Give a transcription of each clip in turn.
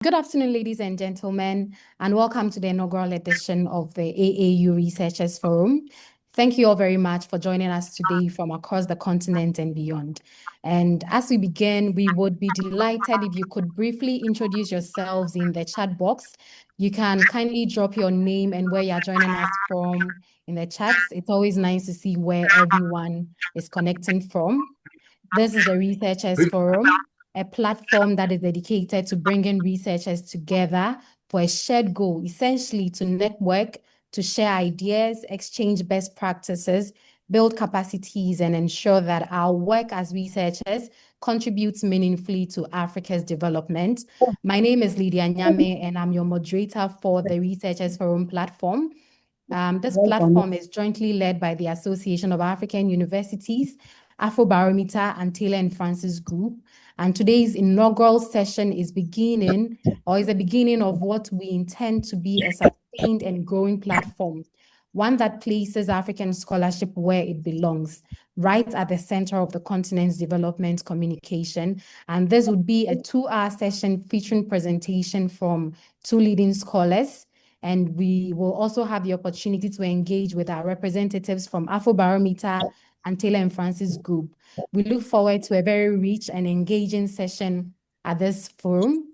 Good afternoon, ladies and gentlemen, and welcome to the inaugural edition of the AAU Researchers Forum. Thank you all very much for joining us today from across the continent and beyond. And as we begin, we would be delighted if you could briefly introduce yourselves in the chat box. You can kindly drop your name and where you're joining us from in the chats. It's always nice to see where everyone is connecting from. This is the Researchers Forum, a platform that is dedicated to bringing researchers together for a shared goal, essentially to network, to share ideas, exchange best practices, build capacities, and ensure that our work as researchers contributes meaningfully to Africa's development. My name is Lydia Nyame, and I'm your moderator for the Researchers Forum platform. This platform is jointly led by the Association of African Universities, Afrobarometer, and Taylor and Francis Group. And today's inaugural session is the beginning of what we intend to be a sustained and growing platform, one that places African scholarship where it belongs, right at the center of the continent's development communication. And this would be a 2-hour session featuring presentation from 2 leading scholars. And we will also have the opportunity to engage with our representatives from Afrobarometer and Taylor and Francis Group. We look forward to a very rich and engaging session at this forum.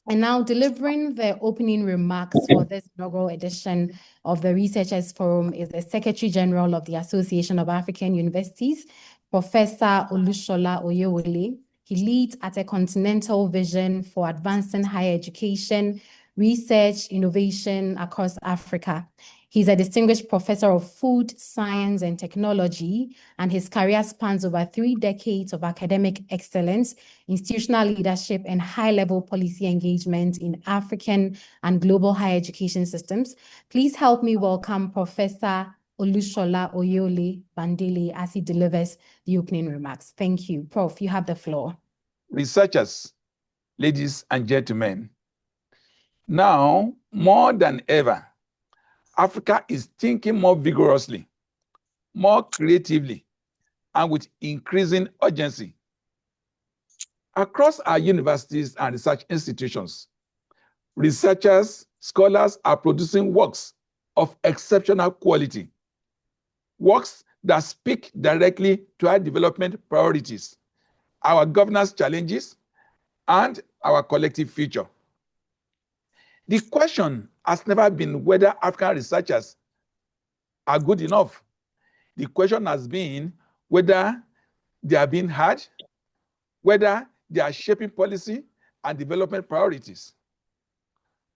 And now delivering the opening remarks for this inaugural edition of the Researchers Forum is the Secretary General of the Association of African Universities, Professor Olushola Oyewole. He leads at a continental vision for advancing higher education, research, innovation across Africa. He's a distinguished professor of food, science, and technology, and his career spans over 3 decades of academic excellence, institutional leadership, and high-level policy engagement in African and global higher education systems. Please help me welcome Professor Olushola Oyewole Bandele as he delivers the opening remarks. Thank you. Prof, you have the floor. Researchers, ladies and gentlemen, now more than ever, Africa is thinking more vigorously, more creatively, and with increasing urgency. Across our universities and research institutions, researchers, scholars are producing works of exceptional quality, works that speak directly to our development priorities, our governance challenges, and our collective future. The question has never been whether African researchers are good enough. The question has been whether they are being heard, whether they are shaping policy and development priorities.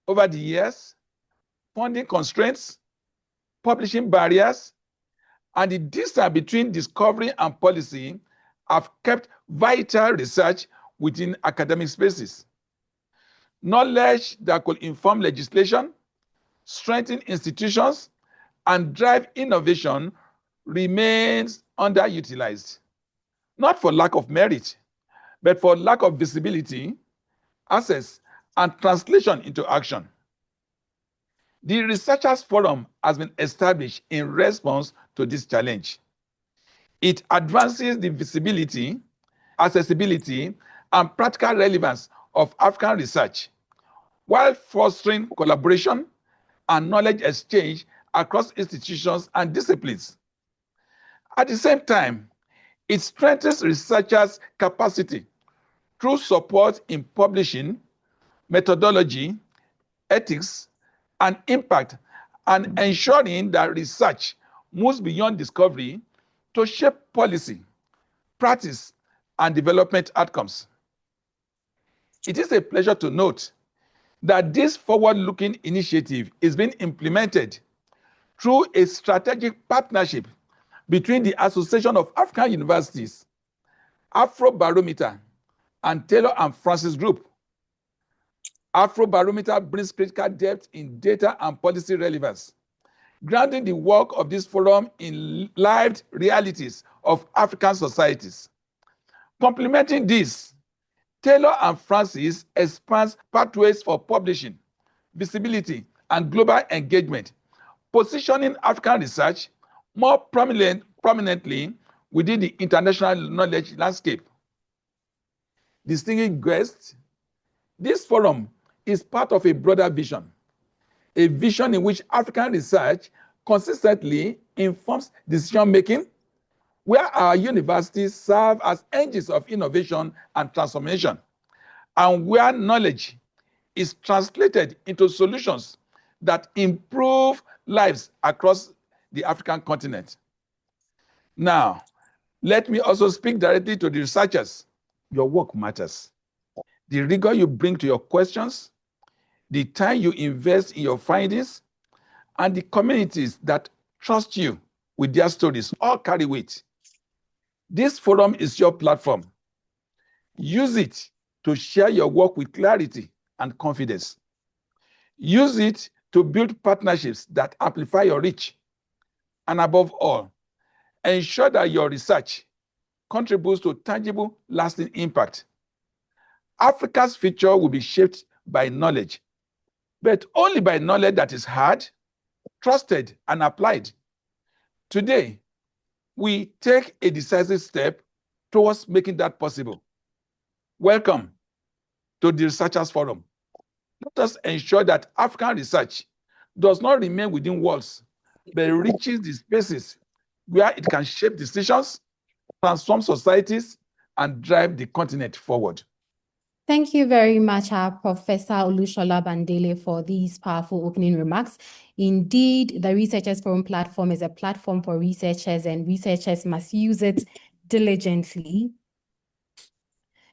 Over the years, funding constraints, publishing barriers, and the distance between discovery and policy have kept vital research within academic spaces. Knowledge that could inform legislation, strengthen institutions, and drive innovation remains underutilized, not for lack of merit, but for lack of visibility, access, and translation into action. The Researchers Forum has been established in response to this challenge. It advances the visibility, accessibility, and practical relevance of African research, while fostering collaboration and knowledge exchange across institutions and disciplines. At the same time, it strengthens researchers' capacity through support in publishing, methodology, ethics, and impact, and ensuring that research moves beyond discovery to shape policy, practice, and development outcomes. It is a pleasure to note that this forward-looking initiative is being implemented through a strategic partnership between the Association of African Universities, Afrobarometer, and Taylor and Francis Group. Afrobarometer brings critical depth in data and policy relevance, grounding the work of this forum in lived realities of African societies. Complementing this, Taylor and Francis expands pathways for publishing, visibility, and global engagement, positioning African research more prominently within the international knowledge landscape. Distinguished guests, this forum is part of a broader vision, a vision in which African research consistently informs decision-making, where our universities serve as engines of innovation and transformation, and where knowledge is translated into solutions that improve lives across the African continent. Now, let me also speak directly to the researchers. Your work matters. The rigor you bring to your questions, the time you invest in your findings, and the communities that trust you with their stories all carry weight. This forum is your platform. Use it to share your work with clarity and confidence. Use it to build partnerships that amplify your reach. And above all, ensure that your research contributes to tangible, lasting impact. Africa's future will be shaped by knowledge, but only by knowledge that is hard, trusted, and applied. Today, we take a decisive step towards making that possible. Welcome to the Researchers Forum. Let us ensure that African research does not remain within walls, but reaches the spaces where it can shape decisions, transform societies, and drive the continent forward. Thank you very much, Professor Olushola Bandele, for these powerful opening remarks. Indeed, the Researchers Forum platform is a platform for researchers, and researchers must use it diligently.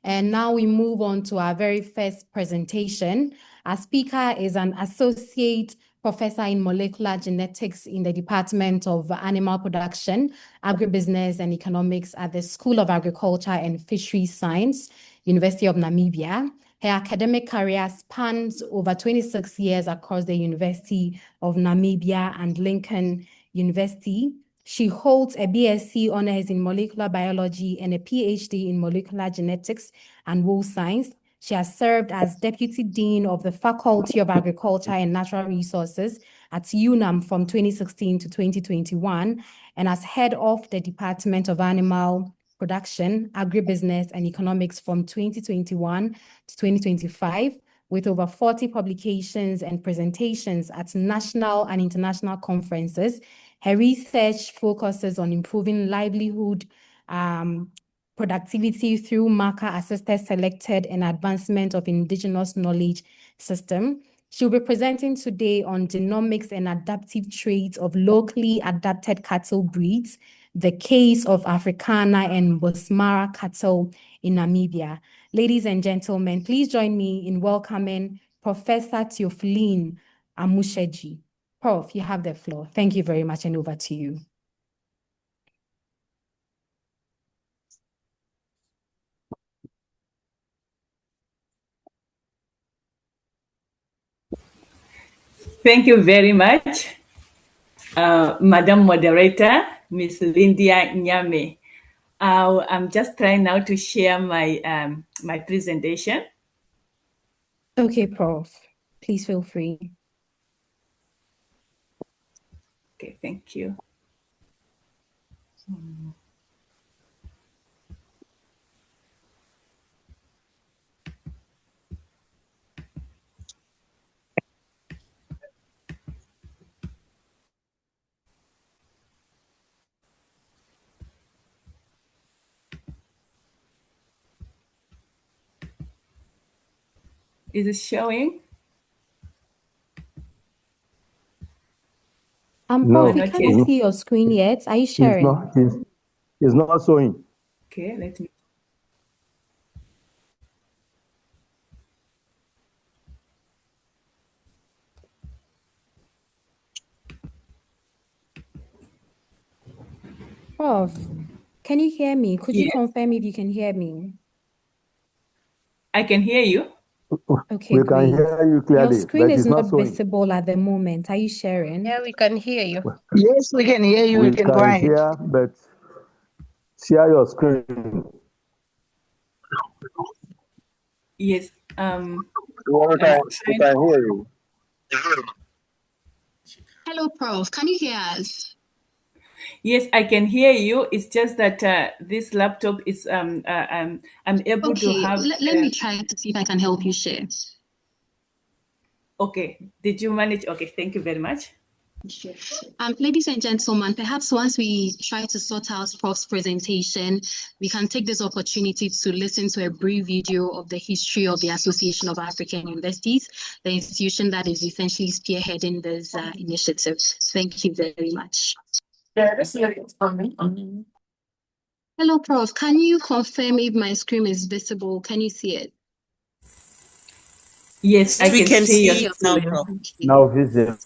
And now we move on to our very first presentation. Our speaker is an associate professor in molecular genetics in the Department of Animal Production, Agribusiness and Economics at the School of Agriculture and Fisheries Science, University of Namibia. Her academic career spans over 26 years across the University of Namibia and Lincoln University. She holds a BSc honors in molecular biology and a PhD in molecular genetics and wool science. She has served as Deputy Dean of the Faculty of Agriculture and Natural Resources at UNAM from 2016 to 2021, and as head of the Department of Animal Production, Agribusiness and Economics from 2021 to 2025, with over 40 publications and presentations at national and international conferences. Her research focuses on improving livelihood productivity through marker-assisted, selected, and advancement of indigenous knowledge system. She'll be presenting today on genomics and adaptive traits of locally adapted cattle breeds, the case of Africana and Bosmara cattle in Namibia. Ladies and gentlemen, please join me in welcoming Professor Theophilene Amusheji. Prof, you have the floor. Thank you very much, and over to you. Thank you very much, Madam Moderator, Ms. Lindia Nyame. I'm just trying now to share my, my presentation. Okay, Prof. Please feel free. Okay, thank you. Is it showing? Prof, we can't see your screen yet. Are you sharing? It's not showing. Okay, let me. Prof, can you hear me? Could you confirm if you can hear me? I can hear you. Okay, We great. can hear you clearly. Your screen is not showing. visible at the moment. Are you sharing? Yeah, we can hear you. Yes, we can hear you. We You can can go ahead. hear, but share your screen. Yes. We can hear you. Hello, Prof. Can you hear us? Yes, I can hear you. It's just that this laptop is I'm able to have. Let me try to see if I can help you share. Okay, did you manage? Okay, thank you very much. Ladies and gentlemen, perhaps once we try to sort out Prof's presentation, we can take this opportunity to listen to a brief video of the history of the Association of African Universities, the institution that is essentially spearheading this initiative. Thank you very much. Hello, Prof. Can you confirm if my screen is visible? Can you see it? Yes, I can see you now, now. Prof. Now visible.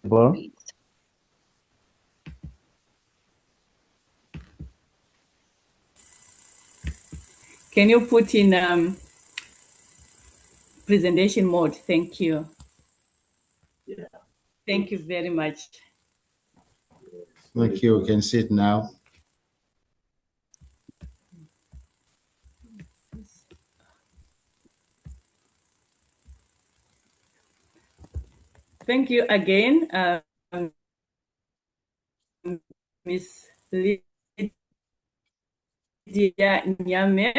Great. Can you put in presentation mode? Thank you. Yeah. Thank you very much. Thank you. We can see it now. Thank you again, Ms. Lydia Nyame.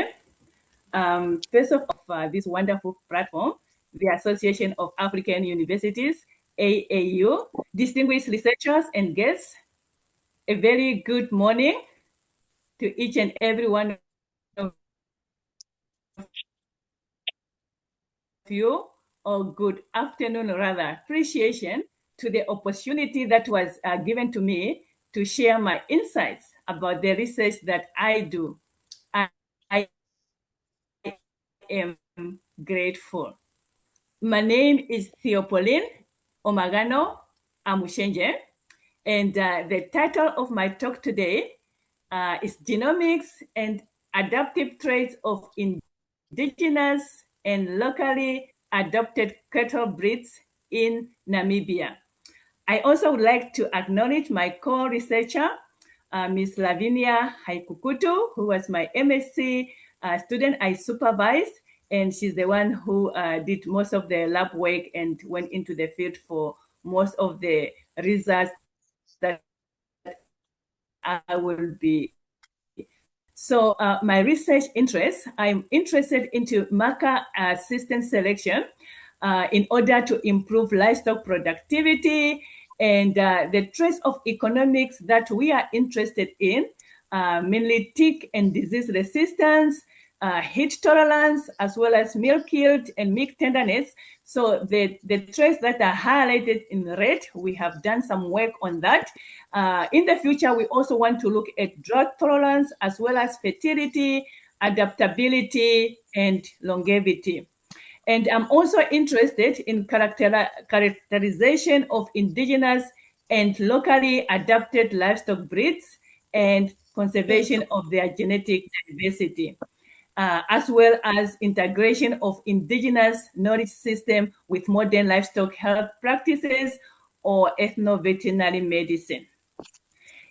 First of this wonderful platform, the Association of African Universities, AAU, distinguished researchers and guests, a very good morning to each and every one of you, or good afternoon rather, appreciation to the opportunity that was given to me to share my insights about the research that I do. I am grateful. My name is Theopoline Omagano Amushenje, and the title of my talk today is Genomics and Adaptive Traits of Indigenous and Locally Adopted Cattle Breeds in Namibia. I also would like to acknowledge my co-researcher, Ms. Lavinia Haikukutu, who was my MSc student I supervised, and she's the one who did most of the lab work and went into the field for most of the results that I will be. So my research interests, I'm interested into marker system selection in order to improve livestock productivity and the traits of economics that we are interested in, mainly tick and disease resistance, heat tolerance, as well as milk yield and milk tenderness. So the traits that are highlighted in red, we have done some work on that. In the future, we also want to look at drought tolerance, as well as fertility, adaptability, and longevity. And I'm also interested in characterization of indigenous and locally adapted livestock breeds and conservation of their genetic diversity, as well as integration of indigenous knowledge system with modern livestock health practices or ethno-veterinary medicine.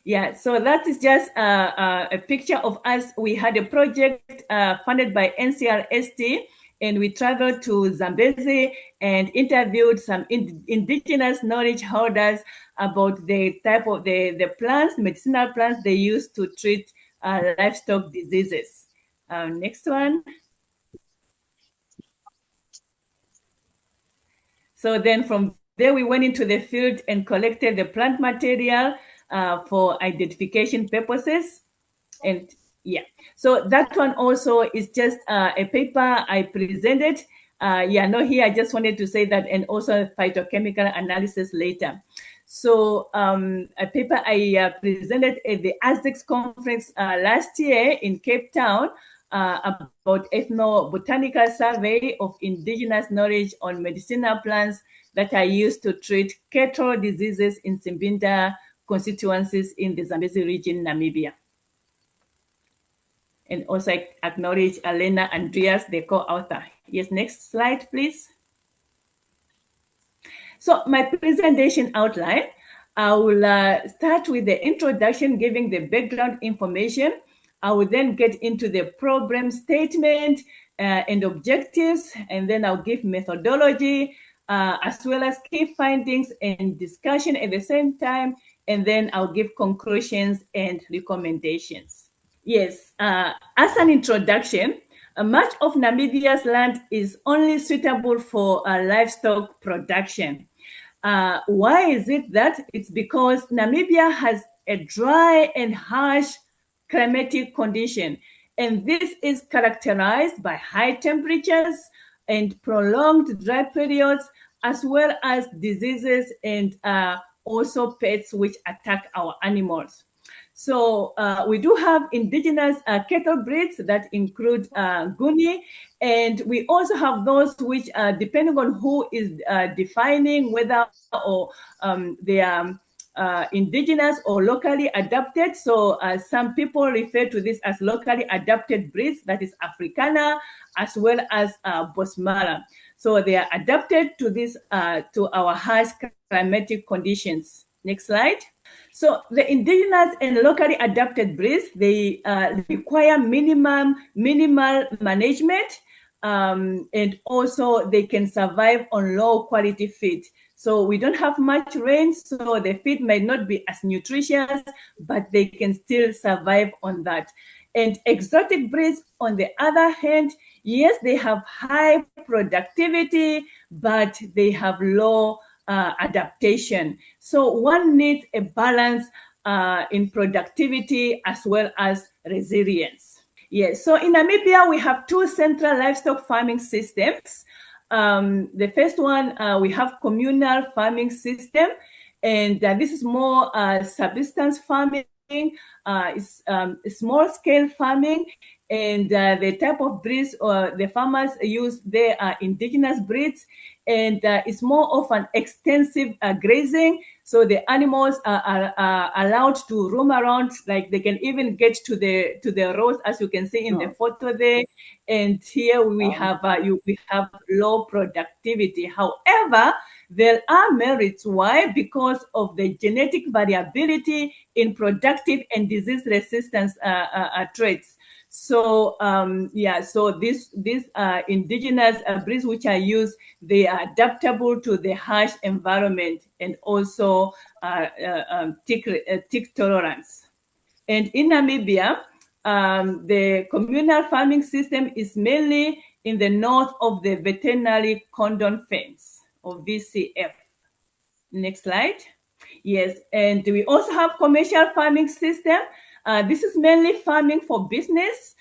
Yeah, so that is just a picture of us. We had a project funded by NCRST, and we traveled to Zambezi and interviewed some indigenous knowledge holders about the type of the plants, medicinal plants they use to treat livestock diseases. Next one. So then from there, we went into the field and collected the plant material for identification purposes. And yeah, so that one also is just a paper I presented. Yeah, no, here I just wanted to say that, and also phytochemical analysis later. So a paper I presented at the ASDEX conference last year in Cape Town about ethnobotanical survey of indigenous knowledge on medicinal plants that are used to treat cattle diseases in Simbinda constituencies in the Zambezi region, Namibia. And also acknowledge Elena Andreas, the co-author. Yes, next slide, please. So my presentation outline, I will start with the introduction, giving the background information. I will then get into the problem statement and objectives, and then I'll give methodology, as well as key findings and discussion at the same time, and then I'll give conclusions and recommendations. Yes, as an introduction, much of Namibia's land is only suitable for livestock production. Why is it that? It's because Namibia has a dry and harsh climatic condition, and this is characterized by high temperatures and prolonged dry periods, as well as diseases and also pests which attack our animals. So we do have indigenous cattle breeds that include Guni, and we also have those which, depending on who is defining whether or they are indigenous or locally adapted. So some people refer to this as locally adapted breeds, that is Africana, as well as Bosmara. So they are adapted to this, to our harsh climatic conditions. Next slide. So the indigenous and locally adapted breeds, they require minimal management, and also they can survive on low quality feed. So we don't have much rain, so the feed might not be as nutritious, but they can still survive on that. And exotic breeds, on the other hand, yes, they have high productivity, but they have low adaptation. So one needs a balance in productivity as well as resilience. Yes, so in Namibia, we have two central livestock farming systems. The first one, we have communal farming system, and this is more subsistence farming. It's small scale farming, and the type of breeds the farmers use, they are indigenous breeds, and it's more of an extensive grazing. So the animals are allowed to roam around, like they can even get to the roads, as you can see in the photo there. And here we have low productivity. However, there are merits. Why? Because of the genetic variability in productive and disease resistance traits. So so these indigenous breeds which are used, they are adaptable to the harsh environment and also tick tolerance. And in Namibia, the communal farming system is mainly in the north of the veterinary cordon fence, or VCF. Next slide. Yes, and we also have commercial farming system. This is mainly farming for business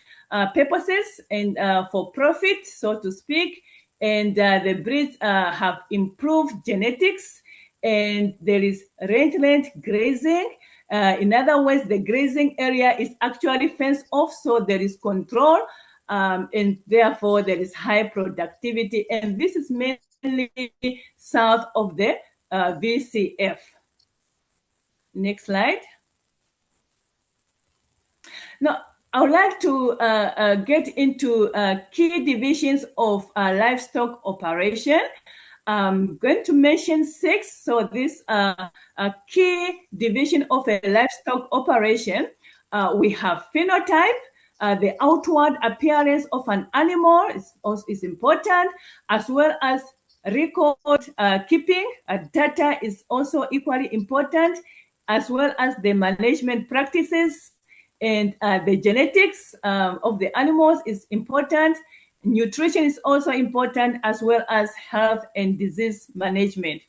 purposes and for profit, so to speak. And the breeds have improved genetics, and there is rangeland grazing. In other words, the grazing area is actually fenced off, so there is control, and therefore there is high productivity. And this is mainly south of the VCF. Next slide. Now, I would like to get into key divisions of livestock operation. I'm going to mention 6. So this a key division of a livestock operation. We have phenotype. The outward appearance of an animal is important, as well as record keeping. Data is also equally important, as well as the management practices, and the genetics of the animals is important. Nutrition is also important, as well as health and disease management.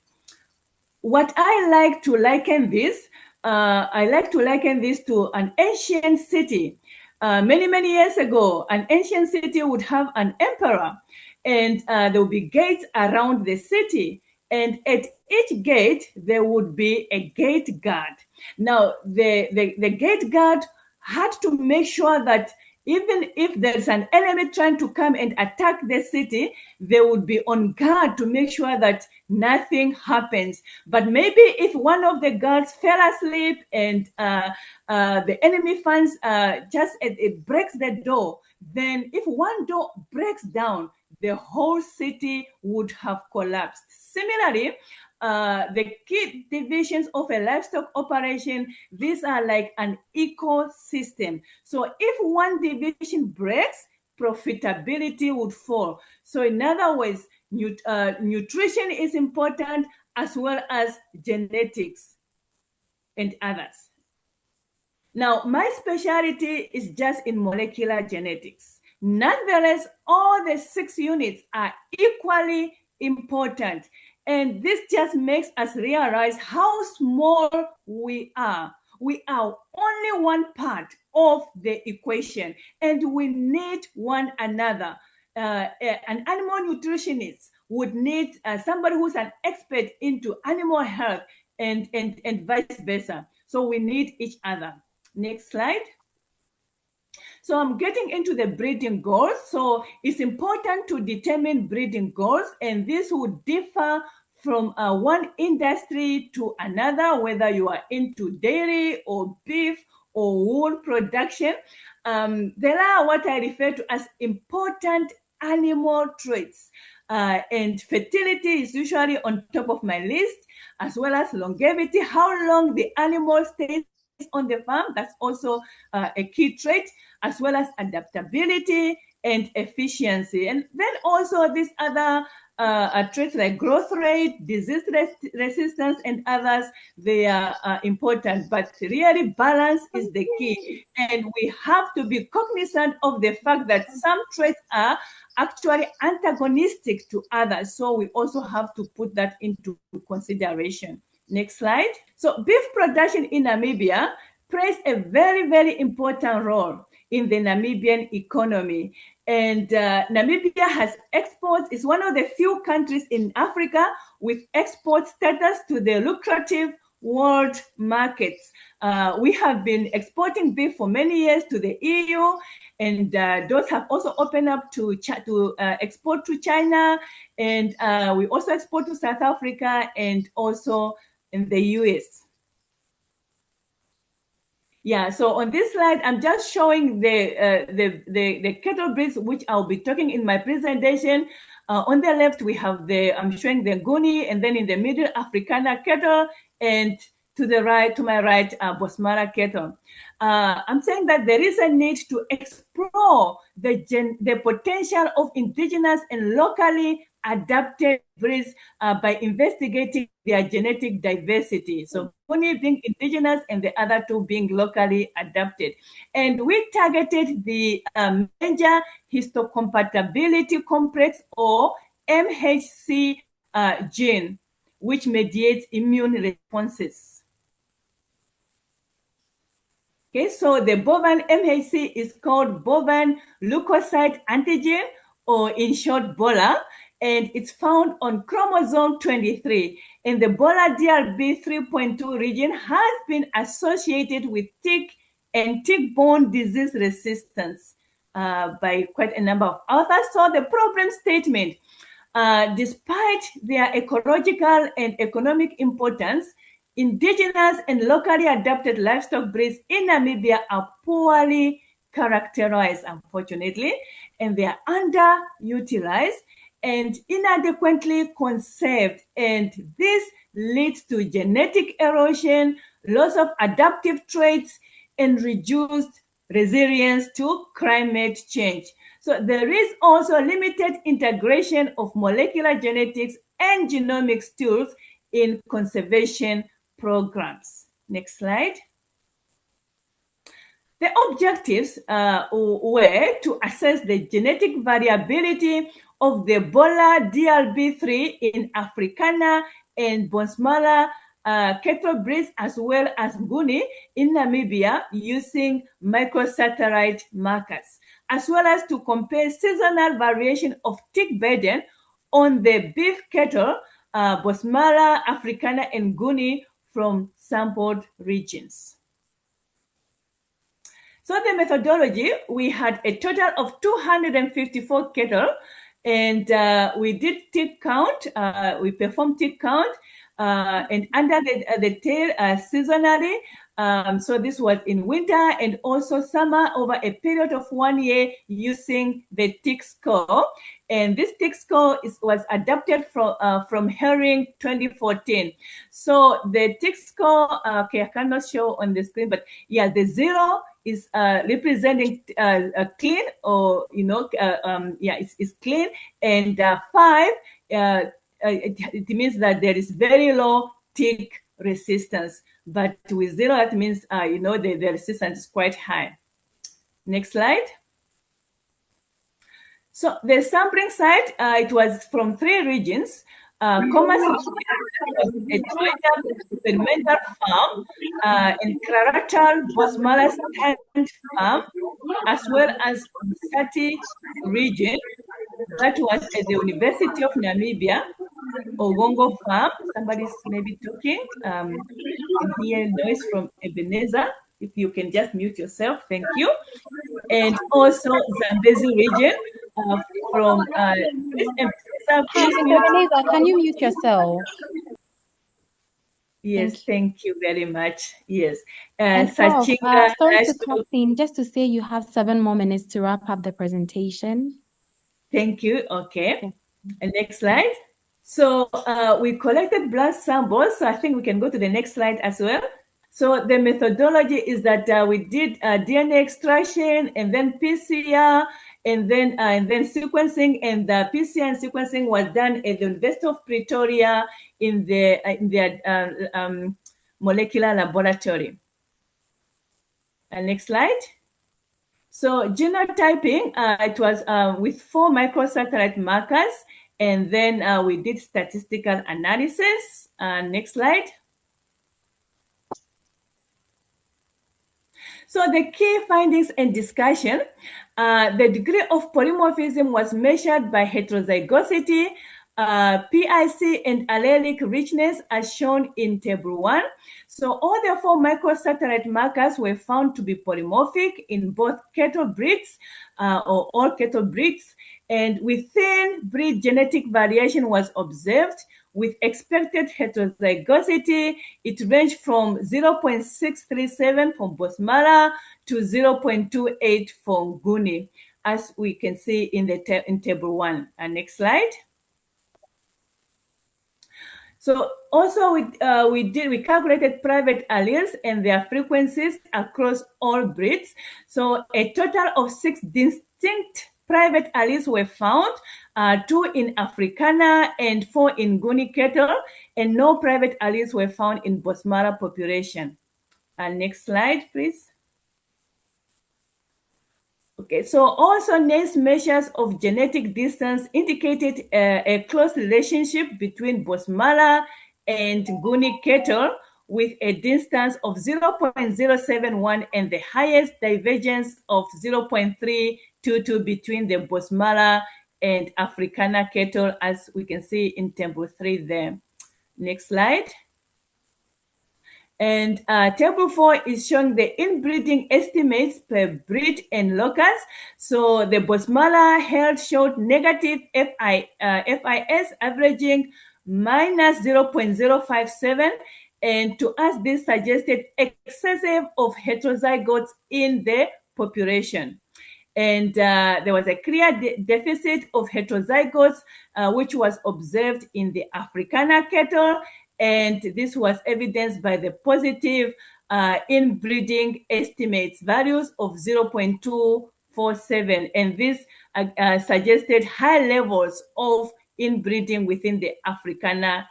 What I like to liken this, to an ancient city. Many years ago, an ancient city would have an emperor, and there would be gates around the city. And at each gate, there would be a gate guard. Now, the gate guard had to make sure that even if there's an enemy trying to come and attack the city, they would be on guard to make sure that nothing happens. But maybe if one of the guards fell asleep and the enemy finds it breaks the door, then if one door breaks down, the whole city would have collapsed. Similarly, the key divisions of a livestock operation, these are like an ecosystem. So if one division breaks, profitability would fall. So in other words, nutrition is important, as well as genetics and others. Now, my specialty is just in molecular genetics. Nonetheless, all the 6 units are equally important. And this just makes us realize how small we are. We are only one part of the equation, and we need one another. An animal nutritionist would need somebody who's an expert into animal health and vice versa. So we need each other. Next slide. So I'm getting into the breeding goals. So it's important to determine breeding goals, and this would differ from one industry to another, whether you are into dairy or beef or wool production. There are what I refer to as important animal traits, and fertility is usually on top of my list, as well as longevity, how long the animal stays on the farm. That's also a key trait, as well as adaptability and efficiency. And then also these other traits like growth rate, disease resistance, and others, they are important. But really, balance is the key. And we have to be cognizant of the fact that some traits are actually antagonistic to others. So we also have to put that into consideration. Next slide. So beef production in Namibia plays a very, very important role in the Namibian economy. And Namibia has exports, is one of the few countries in Africa with export status to the lucrative world markets. We have been exporting beef for many years to the EU, and those have also opened up to export to China, and we also export to South Africa and also in the US. Yeah, so on this slide, I'm just showing the cattle breeds which I'll be talking in my presentation. On the left, we have I'm showing the Nguni, and then in the middle, Afrikaner cattle, and to my right, Bosmara cattle. I'm saying that there is a need to explore the potential of indigenous and locally adapted breeds by investigating their genetic diversity. So Nguni being indigenous and the other two being locally adapted. And we targeted the major histocompatibility complex, or MHC gene, which mediates immune responses. Okay, so the bovine MHC is called bovine leukocyte antigen, or in short, BOLA, and it's found on chromosome 23. And the BOLA DRB 3.2 region has been associated with tick and tick-borne disease resistance by quite a number of authors. So the problem statement, despite their ecological and economic importance, indigenous and locally adapted livestock breeds in Namibia are poorly characterized, unfortunately, and they are underutilized and inadequately conserved. And this leads to genetic erosion, loss of adaptive traits, and reduced resilience to climate change. So there is also limited integration of molecular genetics and genomics tools in conservation programs. Next slide. The objectives were to assess the genetic variability of the BOLA DRB3 in Afrikaner and Bonsmara cattle breeds, as well as Nguni in Namibia, using microsatellite markers, as well as to compare seasonal variation of tick burden on the beef cattle, Bosmara, Afrikaner, and Nguni from sampled regions. So the methodology, we had a total of 254 cattle, and we did tick count. We performed tick count, and under the tail seasonally. So this was in winter and also summer over a period of 1 year using the tick score. And this tick score was adapted from Herring 2014. So the tick score, okay, I cannot show on the screen, but yeah, the 0 is representing clean, or it's clean, and 5 it means that there is very low tick resistance, but with 0 that means the resistance is quite high. Next slide. So the sampling site, it was from 3 regions. Commerce was a joint-up experimental farm, and Karatal Bosmala stand farm, as well as Sati region, that was at the University of Namibia, Ogongo farm. Somebody's maybe talking. Can hear noise from Ebenezer. If you can just mute yourself, thank you. And also Zambezi region from please Miss mute. Ebenezer, can you mute yourself? Yes, thank you very much. Yes. And Prof, Sachinga, sorry to cut in, just to say you have 7 more minutes to wrap up the presentation. Thank you. Okay. And next slide. So we collected blood samples. So I think we can go to the next slide as well. So the methodology is that we did DNA extraction and then PCR and then sequencing, and the PCR and sequencing was done at the University of Pretoria in the molecular laboratory. And next slide. So genotyping, it was with 4 microsatellite markers, and then we did statistical analysis. Next slide. So the key findings and discussion, the degree of polymorphism was measured by heterozygosity, PIC and allelic richness as shown in table 1. So all the 4 microsatellite markers were found to be polymorphic in both cattle breeds or all cattle breeds, and within breed genetic variation was observed. With expected heterozygosity, it ranged from 0.637 for Bosmala to 0.28 for Nguni, as we can see in the in table 1. Next slide. So also we calculated private alleles and their frequencies across all breeds. So a total of 6 distinct private alleles were found, 2 in Africana and 4 in Nguni cattle, and no private alleles were found in Bosmala population. Next slide, please. Okay, so also NACE measures of genetic distance indicated a close relationship between Bosmala and Nguni cattle, with a distance of 0.071 and the highest divergence of 0.322 between the Bosmala and Africana cattle, as we can see in table 3 there. Next slide. And table 4 is showing the inbreeding estimates per breed and locus. So the Bosmala health showed negative FIS averaging minus 0.057. And to us, this suggested excessive of heterozygotes in the population. And there was a clear deficit of heterozygotes, which was observed in the Africana cattle. And this was evidenced by the positive inbreeding estimates values of 0.247. And this suggested high levels of inbreeding within the Africana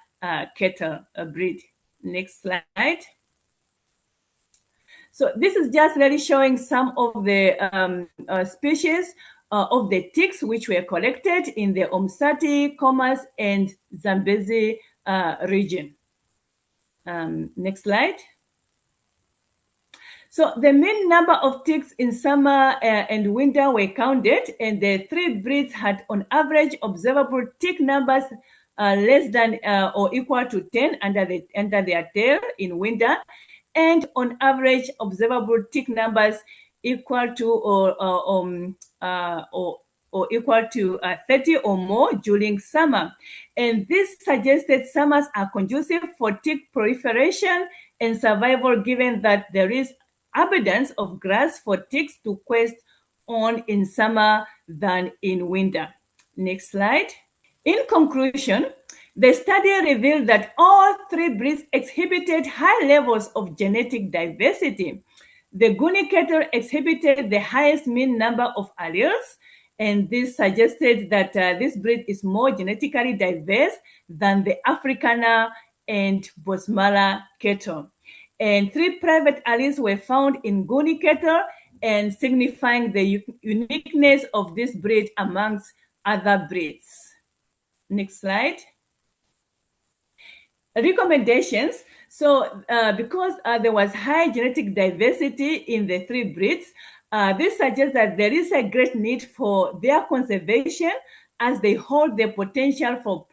cattle breed. Next slide. So this is just really showing some of the species of the ticks which were collected in the Umsati, Comas, and Zambezi region. Next slide. So the mean number of ticks in summer and winter were counted, and the 3 breeds had on average observable tick numbers less than or equal to 10 under their tail in winter, and on average observable tick numbers equal to or equal to 30 or more during summer. And this suggested summers are conducive for tick proliferation and survival, given that there is abundance of grass for ticks to quest on in summer than in winter. Next slide. In conclusion, the study revealed that all 3 breeds exhibited high levels of genetic diversity. The Nguni cattle exhibited the highest mean number of alleles, and this suggested that this breed is more genetically diverse than the Africana and Bosmala cattle. And 3 private alleles were found in Nguni cattle, and signifying the uniqueness of this breed amongst other breeds. Next slide. Recommendations. So because there was high genetic diversity in the three breeds, this suggests that there is a great need for their conservation as they hold the potential for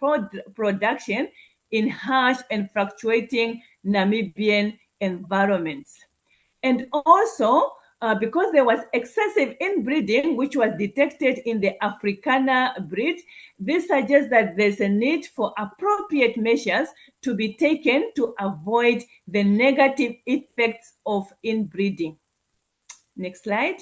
production in harsh and fluctuating Namibian environments. And also, because there was excessive inbreeding, which was detected in the Afrikaner breed, this suggests that there's a need for appropriate measures to be taken to avoid the negative effects of inbreeding. Next slide.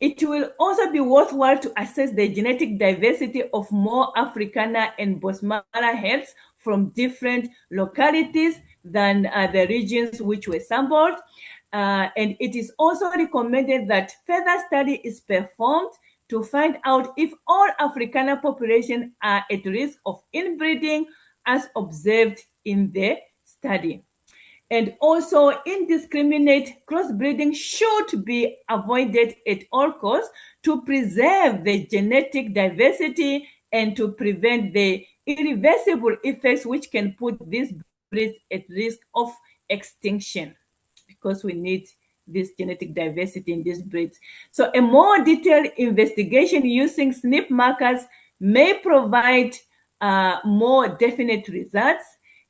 It will also be worthwhile to assess the genetic diversity of more Afrikaner and Bosmara heads from different localities than the regions which were sampled. And it is also recommended that further study is performed to find out if all Afrikaner populations are at risk of inbreeding as observed in the study. And also, indiscriminate crossbreeding should be avoided at all costs to preserve the genetic diversity and to prevent the irreversible effects which can put these breeds at risk of extinction, because we need this genetic diversity in these breeds. So a more detailed investigation using SNP markers may provide more definite results.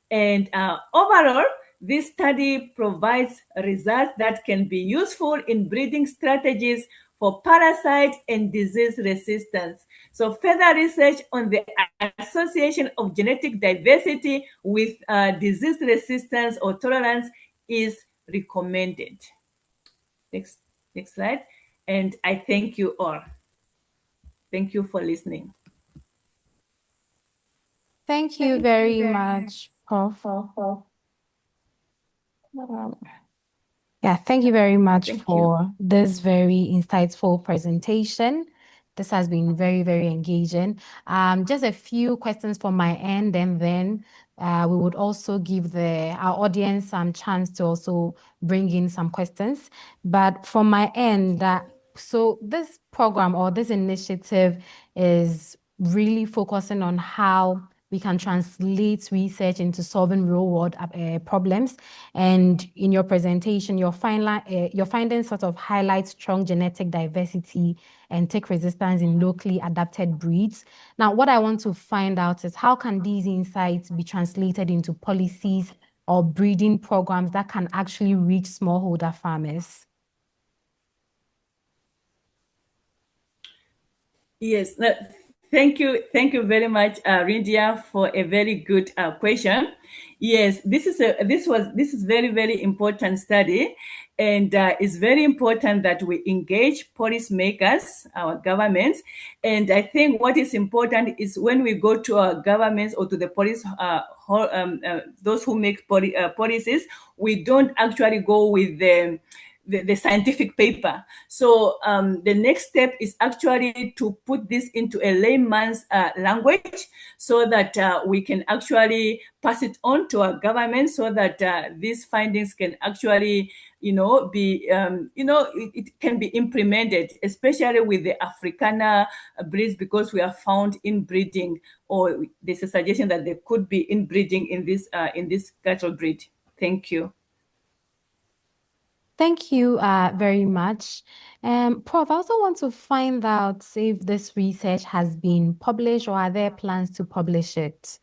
And overall, this study provides results that can be useful in breeding strategies for parasite and disease resistance. So further research on the association of genetic diversity with disease resistance or tolerance is recommended. Next slide. And I thank you all. Thank you for listening. Thank you very much, Prof. Yeah, thank you very much for this very insightful presentation. This has been very, very engaging. Just a few questions from my end, and then we would also give our audience some chance to also bring in some questions. But from my end, so this program or this initiative is really focusing on how we can translate research into solving real-world problems. And in your presentation, your findings sort of highlight strong genetic diversity and tick resistance in locally adapted breeds. Now, what I want to find out is how can these insights be translated into policies or breeding programs that can actually reach smallholder farmers? Yes, thank you very much, Rindia, for a very good question. Yes, this is very, very important study, and it's very important that we engage policymakers, our governments. And I think what is important is when we go to our governments or to the police, those who make policies, we don't actually go with the scientific paper. So the next step is actually to put this into a layman's language so that we can actually pass it on to our government so that these findings can actually, be, it can be implemented, especially with the Afrikaner breeds, because we are found inbreeding, or there's a suggestion that there could be inbreeding in this cattle breed. Thank you. Thank you very much. Prof, I also want to find out if this research has been published or are there plans to publish it?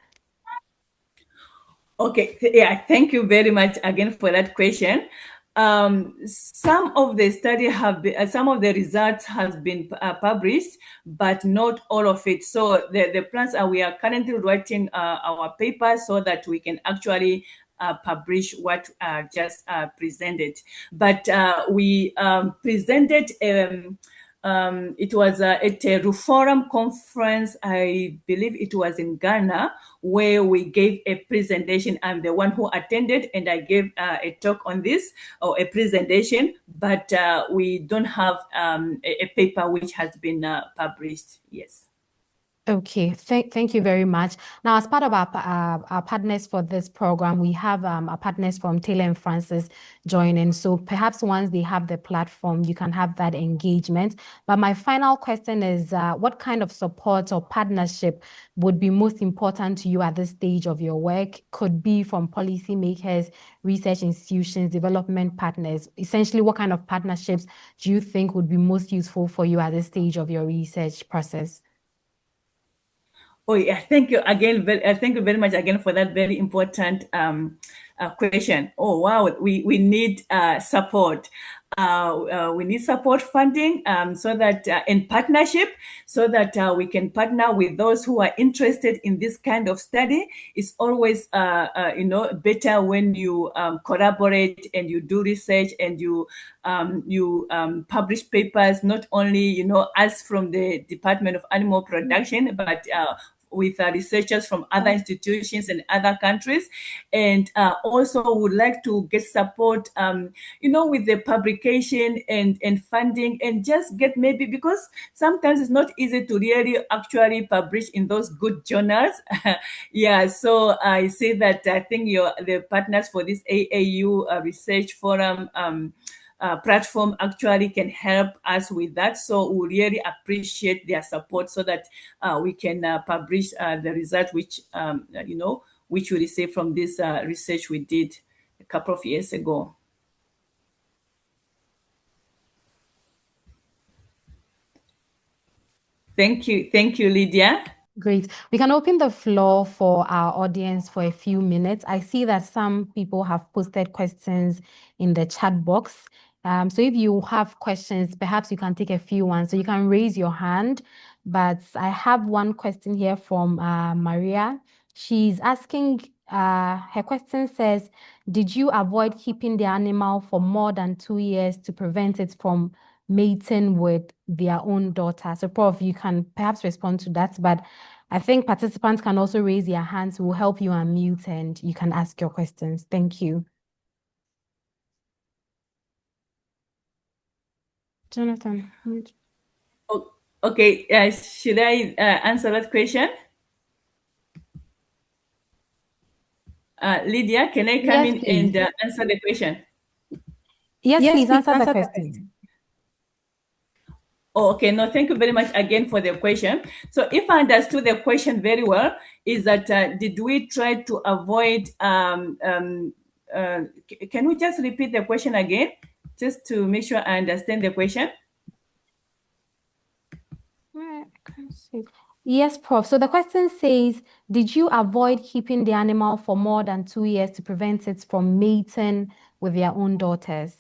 Okay, yeah, thank you very much again for that question. Some of the study have been, some of the results has been published, but not all of it. So the plans are, we are currently writing our paper so that we can actually publish what just presented. But we presented it was at a Reforum conference, I believe it was in Ghana, where we gave a presentation. I'm the one who attended, and I gave a talk on this, or a presentation, but we don't have a paper which has been published. Yes. Okay, thank you very much. Now, as part of our partners for this program, we have our partners from Taylor and Francis joining. So perhaps once they have the platform, you can have that engagement. But my final question is, what kind of support or partnership would be most important to you at this stage of your work? Could be from policymakers, research institutions, development partners. Essentially, what kind of partnerships do you think would be most useful for you at this stage of your research process? Oh yeah, thank you again. Thank you very much again for that very important question. Oh wow, we need support. We need support funding so that in partnership, so that we can partner with those who are interested in this kind of study. It's always better when you collaborate and you do research and you publish papers, not only us from the Department of Animal Production, but with researchers from other institutions and other countries, and also would like to get support, with the publication and funding, and just get maybe, because sometimes it's not easy to really actually publish in those good journals. Yeah, so I say that I think the partners for this AAU research forum platform actually can help us with that. So we really appreciate their support so that we can publish the result which we received from this research we did a couple of years ago. Thank you, Lydia. Great. We can open the floor for our audience for a few minutes. I see that some people have posted questions in the chat box. So if you have questions, perhaps you can take a few ones. So you can raise your hand. But I have one question here from Maria. She's asking, her question says, did you avoid keeping the animal for more than 2 years to prevent it from mating with their own daughter? So Prof, you can perhaps respond to that, but I think participants can also raise their hands. We'll help you unmute and you can ask your questions. Thank you. Jonathan. Oh, okay, should I answer that question? Lydia, can I come in and answer the question? Yes, please answer the question. Oh, okay. No, thank you very much again for the question. So if I understood the question very well, is that did we try to avoid, can we just repeat the question again, just to make sure I understand the question? Yes, Prof. So the question says, did you avoid keeping the animal for more than 2 years to prevent it from mating with their own daughters?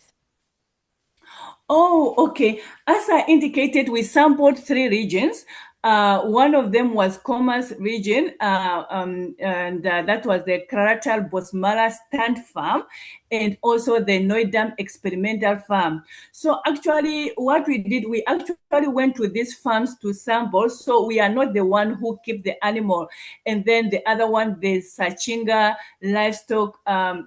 Oh, okay. As I indicated, we sampled 3 regions. One of them was Comas region, and that was the Karatal Bosmara Stand Farm, and also the Noidam Experimental Farm. So actually, what we did, we actually went to these farms to sample. So we are not the one who keep the animal, and then the other one, the Sachinga Livestock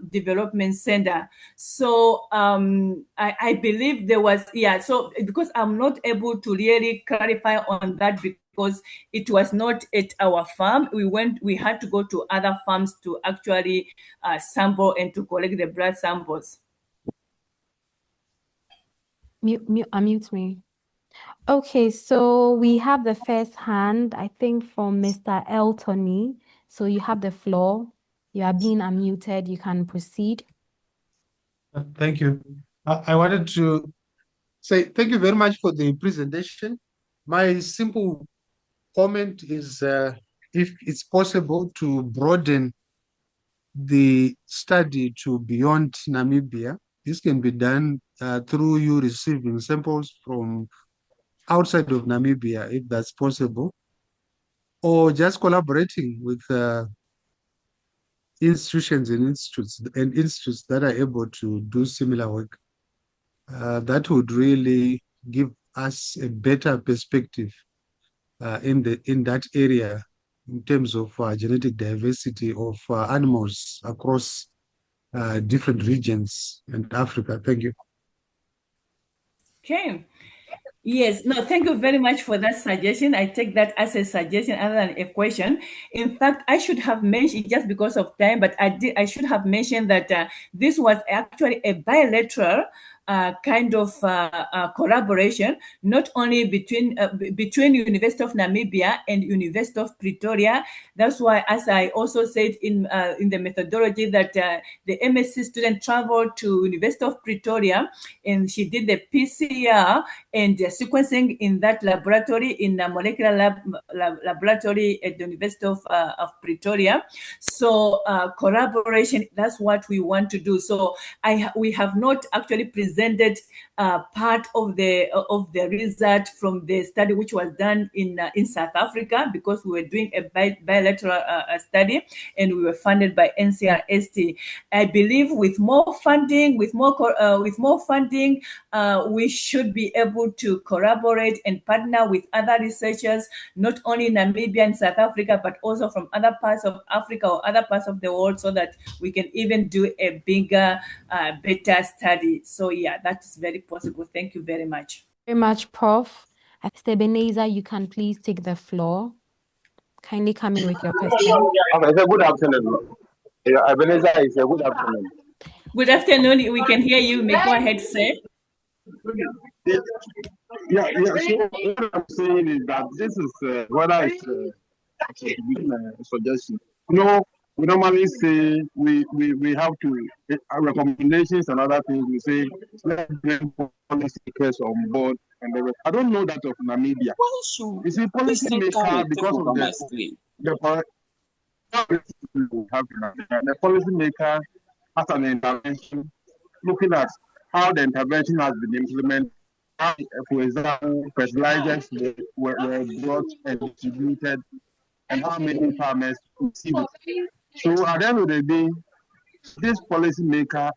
Development Center. So I believe there was, so because I'm not able to really clarify on that because it was not at our farm. We had to go to other farms to actually sample and to collect the blood samples. Unmute me. Okay, so we have the first hand, I think, from Mr. Eltony. So you have the floor. You are being unmuted. You can proceed. Thank you. I wanted to say thank you very much for the presentation. My simple comment is if it's possible to broaden the study to beyond Namibia. This can be done through you receiving samples from outside of Namibia, if that's possible, or just collaborating with institutions and institutes that are able to do similar work. That would really give us a better perspective in that area in terms of genetic diversity of animals across different regions in Africa. Thank you. Okay. Yes, no, thank you very much for that suggestion. I take that as a suggestion other than a question. In fact, I should have mentioned, just because of time, but I should have mentioned that this was actually a bilateral kind of collaboration, not only between University of Namibia and University of Pretoria. That's why, as I also said in the methodology, that the MSc student traveled to University of Pretoria, and she did the PCR and sequencing in that laboratory, in a molecular laboratory at the University of Pretoria. So collaboration, that's what we want to do. So we have not actually presented part of the result from the study which was done in South Africa, because we were doing a bilateral study, and we were funded by NCRST. I believe with more funding, we should be able to collaborate and partner with other researchers, not only in Namibia and South Africa, but also from other parts of Africa or other parts of the world, so that we can even do a bigger, better study. So yeah, that is very possible. Thank you very much. Very much, Prof. Mr. Ebenezer, you can please take the floor. Kindly come in with your question. Okay, so good afternoon. Yeah, Ebenezer is a good afternoon. Good afternoon. We can hear you. May go ahead, sir. Yeah. So what I'm saying is that this is whether it's a suggestion. You know, we normally say we have to recommendations and other things. We say let's bring policy makers on board, and I don't know that of Namibia. You see, policy maker, because of the the policy maker has an intervention looking at how the intervention has been implemented. How, for example, fertilizers were brought and distributed, and how many farmers receive it. So at the end of the day, this policy maker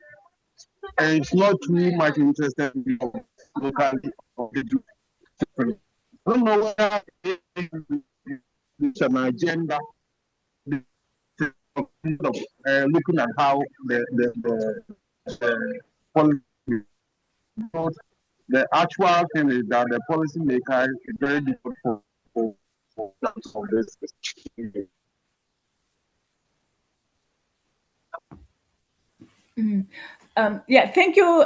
is not too much interested in locally or they do. I don't know whether it's an agenda looking at how the policy. The actual thing is that the policy maker is very difficult for this. Yeah, thank you,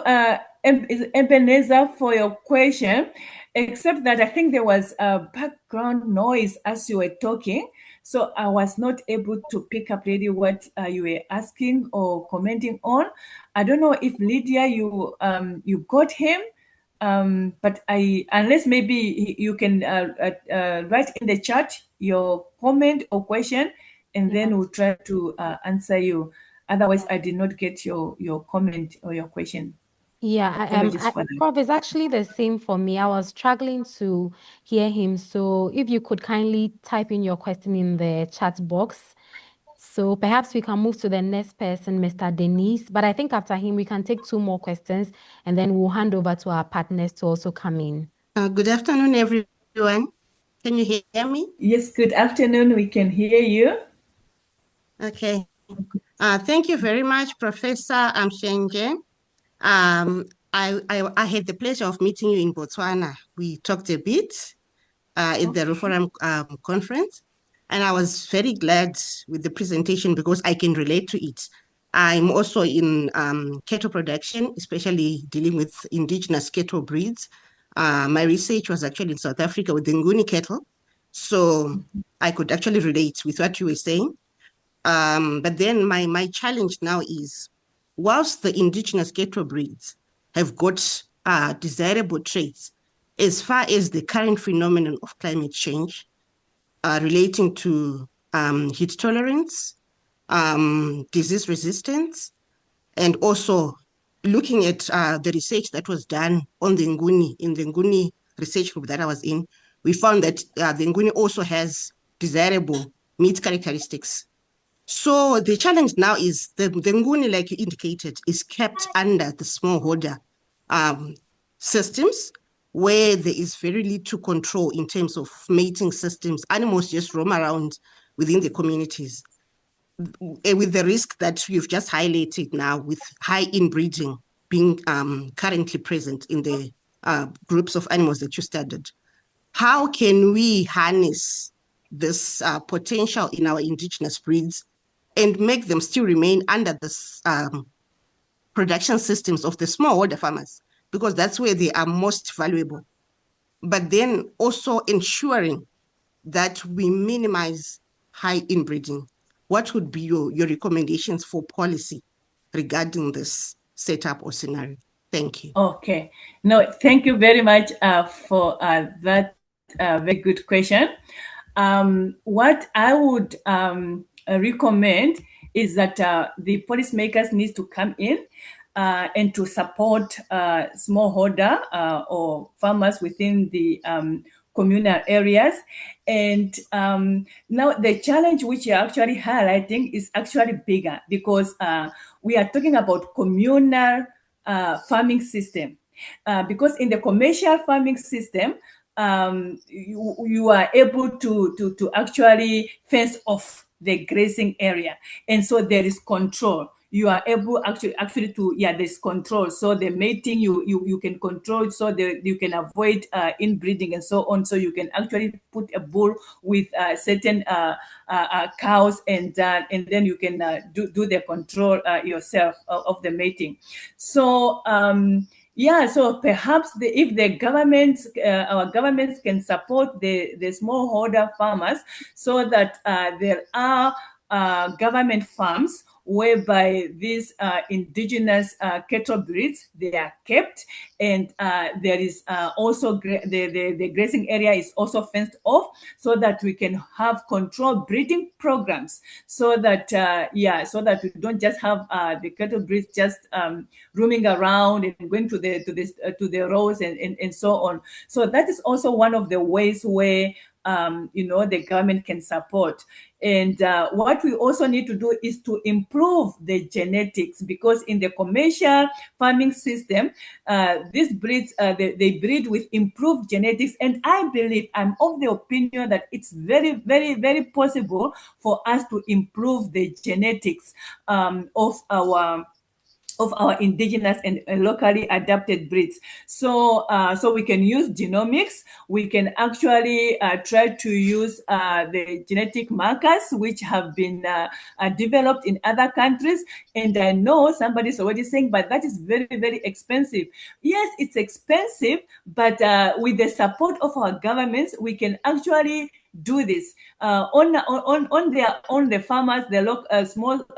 Ebenezer, for your question. Except that I think there was a background noise as you were talking, so I was not able to pick up really what you were asking or commenting on. I don't know if Lydia, you got him, but unless maybe you can write in the chat your comment or question, and then we'll try to answer you. Otherwise, I did not get your comment or your question. Yeah, Apologies for that. Prof, it's actually the same for me. I was struggling to hear him. So if you could kindly type in your question in the chat box. So perhaps we can move to the next person, Mr. Denise. But I think after him, we can take 2 more questions, and then we'll hand over to our partners to also come in. Good afternoon, everyone. Can you hear me? Yes, good afternoon. We can hear you. Okay. Thank you very much, Professor Amshenje. I had the pleasure of meeting you in Botswana. We talked a bit at the Reform conference, and I was very glad with the presentation because I can relate to it. I'm also in cattle production, especially dealing with indigenous cattle breeds. My research was actually in South Africa with the Nguni cattle, so I could actually relate with what you were saying. But then my challenge now is, whilst the indigenous cattle breeds have got desirable traits, as far as the current phenomenon of climate change relating to heat tolerance, disease resistance, and also looking at the research that was done on the Nguni, in the Nguni research group that I was in, we found that the Nguni also has desirable meat characteristics. So the challenge now is the Nguni, like you indicated, is kept under the smallholder systems where there is very little control in terms of mating systems. Animals just roam around within the communities, with the risk that you've just highlighted now, with high inbreeding being currently present in the groups of animals that you studied. How can we harness this potential in our indigenous breeds and make them still remain under this production systems of the smallholder farmers? Because that's where they are most valuable. But then also ensuring that we minimize high inbreeding. What would be your recommendations for policy regarding this setup or scenario? Thank you. Okay. No, thank you very much for that very good question. What I would recommend is that the policymakers need to come in and to support smallholder or farmers within the communal areas. And now the challenge which you're actually highlighting is actually bigger, because we are talking about communal farming system. Because in the commercial farming system, you are able to actually fence off the grazing area, and so there is control. You are able actually to, there's control. So the mating you can control, so you can avoid inbreeding and so on. So you can actually put a bull with certain cows, and then you can do the control yourself of the mating. So so perhaps if the governments, our governments can support the smallholder farmers, so that there are government farms whereby these indigenous cattle breeds, they are kept, and there is also the grazing area is also fenced off, so that we can have controlled breeding programs, so that so that we don't just have the cattle breeds just roaming around and going to the roads and so on. So that is also one of the ways where the government can support. And what we also need to do is to improve the genetics, because in the commercial farming system, these breeds, they breed with improved genetics. And I believe, I'm of the opinion that it's very, very, very possible for us to improve the genetics of our indigenous and locally adapted breeds. So we can use genomics. We can actually try to use the genetic markers which have been developed in other countries. And I know somebody's already saying, but that is very, very expensive. Yes, it's expensive, but with the support of our governments, we can actually do this on the farmers, the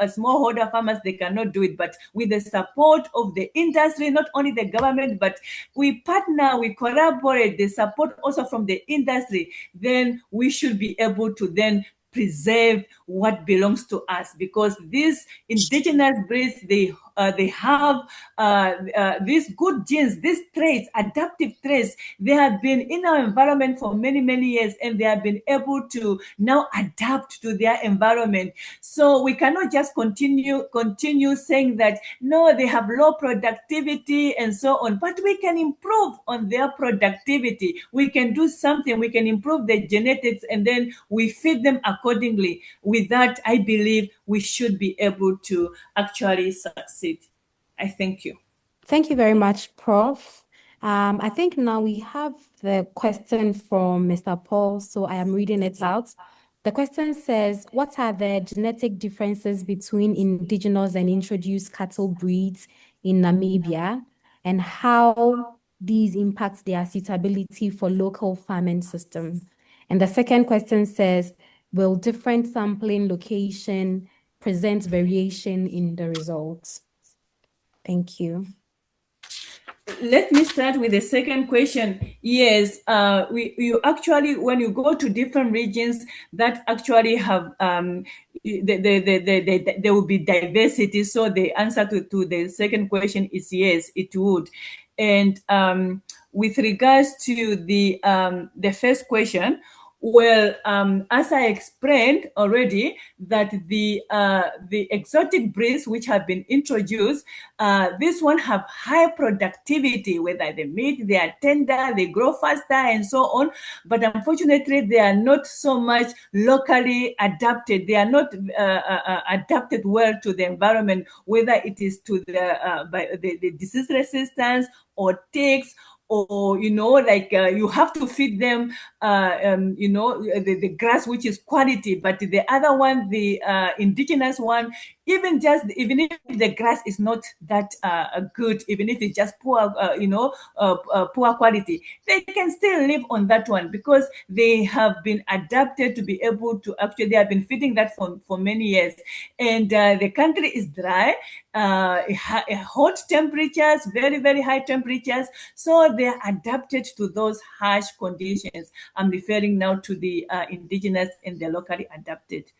smallholder farmers. They cannot do it, but with the support of the industry, not only the government, but we partner, we collaborate, the support also from the industry, then we should be able to then preserve what belongs to us, because these indigenous breeds, they have these good genes, these traits, adaptive traits. They have been in our environment for many, many years, and they have been able to now adapt to their environment. So we cannot just continue saying that no, they have low productivity and so on, but we can improve on their productivity. We can do something, we can improve the genetics, and then we feed them accordingly. With that, I believe we should be able to actually succeed. I thank you. Thank you very much, Prof. I think now we have the question from Mr. Paul, so I am reading it out. The question says, what are the genetic differences between indigenous and introduced cattle breeds in Namibia, and how these impact their suitability for local farming system? And the second question says, will different sampling location present variation in the results? Thank you. Let me start with the second question. Yes, you actually, when you go to different regions that actually have, there will be diversity. So the answer to the second question is yes, it would. And with regards to the first question, well, as I explained already, that the exotic breeds which have been introduced, this one have high productivity, whether the meat, they are tender, they grow faster, and so on. But unfortunately, they are not so much locally adapted. They are not adapted well to the environment, whether it is to the disease resistance or ticks or like you have to feed them the grass which is quality, but the other one, the indigenous one, even if the grass is not that good, even if it's just poor poor quality, they can still live on that one because they have been adapted to be able to actually, they have been feeding that for many years. And the country is dry, hot temperatures, very, very high temperatures. So they are adapted to those harsh conditions. I'm referring now to the indigenous and the locally adapted.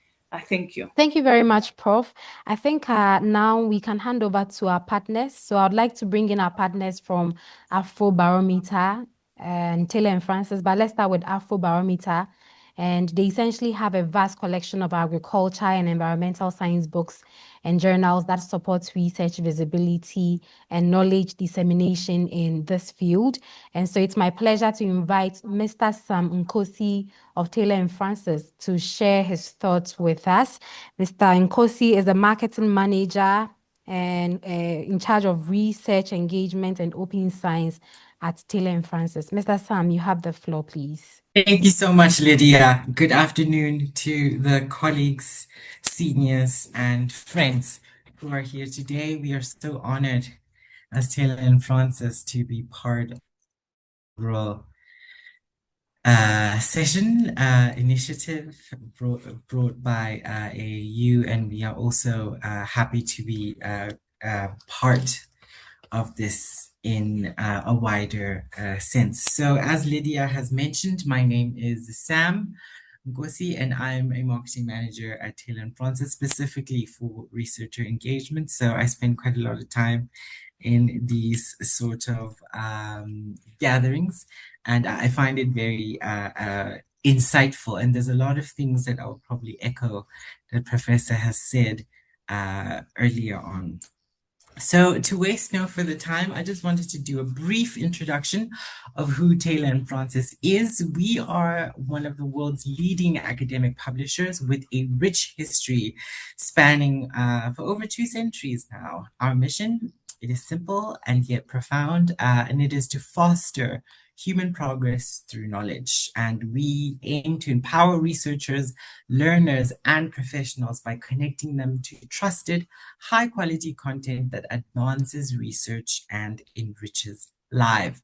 Thank you. Thank you very much, Prof. I think now we can hand over to our partners. So I'd like to bring in our partners from Afrobarometer and Taylor and Francis, but let's start with Afrobarometer. And they essentially have a vast collection of agriculture and environmental science books and journals that supports research visibility and knowledge dissemination in this field. And so it's my pleasure to invite Mr. Sam Nkosi of Taylor and Francis to share his thoughts with us. Mr. Nkosi is a marketing manager and in charge of research engagement and open science at Taylor and Francis. Mr. Sam, you have the floor, please. Thank you so much, Lydia. Good afternoon to the colleagues, seniors, and friends who are here today. We are so honored as Taylor and Francis to be part of the inaugural session initiative brought by AAU, and we are also happy to be part of this in a wider sense. So as Lydia has mentioned, my name is Sam Ngosi, and I'm a marketing manager at Taylor and Francis, specifically for researcher engagement. So I spend quite a lot of time in these sort of gatherings, and I find it very insightful. And there's a lot of things that I'll probably echo that Professor has said earlier on. So to waste no further time, I just wanted to do a brief introduction of who Taylor and Francis is. We are one of the world's leading academic publishers with a rich history spanning for over 2 centuries now. Our mission, it is simple and yet profound, and it is to foster human progress through knowledge. And we aim to empower researchers, learners, and professionals by connecting them to trusted, high-quality content that advances research and enriches life.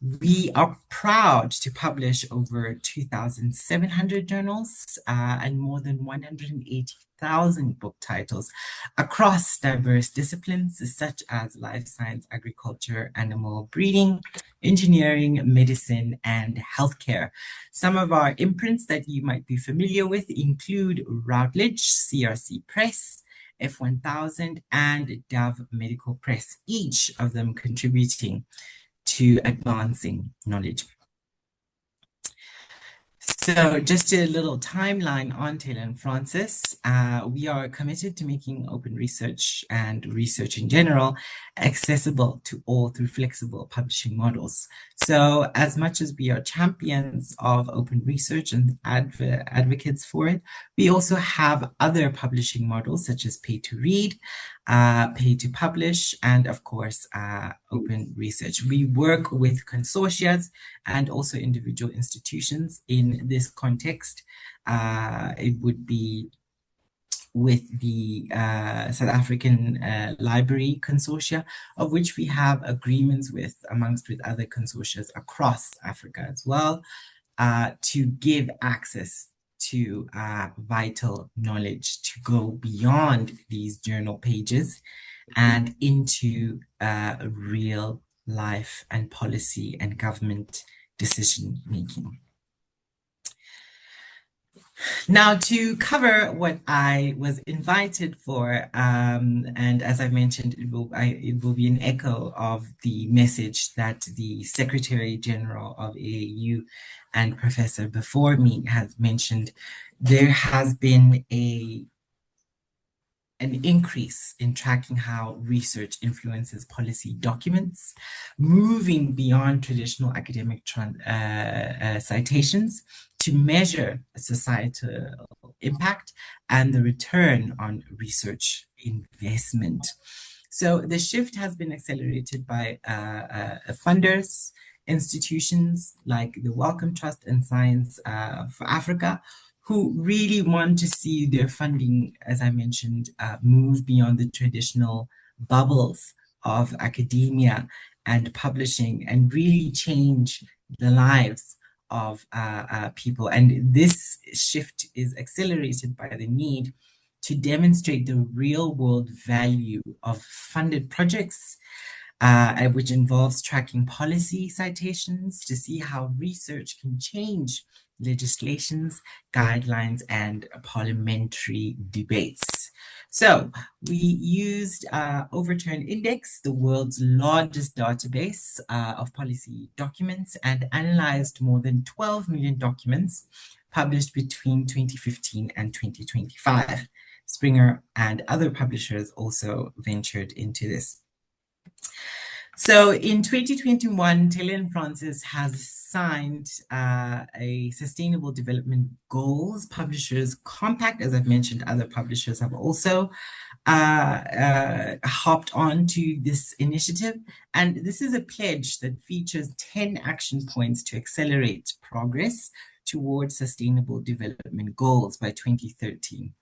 We are proud to publish over 2,700 journals and more than 180,000 book titles across diverse disciplines such as life science, agriculture, animal breeding, engineering, medicine, and healthcare. Some of our imprints that you might be familiar with include Routledge, CRC Press, F1000, and Dove Medical Press, each of them contributing to advancing knowledge. So just a little timeline on Taylor and Francis. We are committed to making open research and research in general accessible to all through flexible publishing models. So as much as we are champions of open research and advocates for it, we also have other publishing models such as pay to read, pay to publish, and of course, open research. We work with consortia and also individual institutions in this context. It would be with the South African Library Consortia, of which we have agreements with other consortia across Africa as well, to give access to vital knowledge to go beyond these journal pages and into real life and policy and government decision making. Now, to cover what I was invited for, and as I mentioned, it will be an echo of the message that the Secretary General of AAU and Professor before me has mentioned. There has been an increase in tracking how research influences policy documents, moving beyond traditional academic citations to measure societal impact and the return on research investment. So the shift has been accelerated by funders, institutions like the Wellcome Trust and Science for Africa, who really want to see their funding, as I mentioned, move beyond the traditional bubbles of academia and publishing and really change the lives of people. And this shift is accelerated by the need to demonstrate the real world value of funded projects, which involves tracking policy citations to see how research can change legislations, guidelines, and parliamentary debates. So we used Overturn Index, the world's largest database of policy documents, and analyzed more than 12 million documents published between 2015 and 2025. Springer and other publishers also ventured into this. So in 2021, Taylor and Francis has signed a Sustainable Development Goals Publishers Compact. As I've mentioned, other publishers have also hopped on to this initiative. And this is a pledge that features 10 action points to accelerate progress towards sustainable development goals by 2030.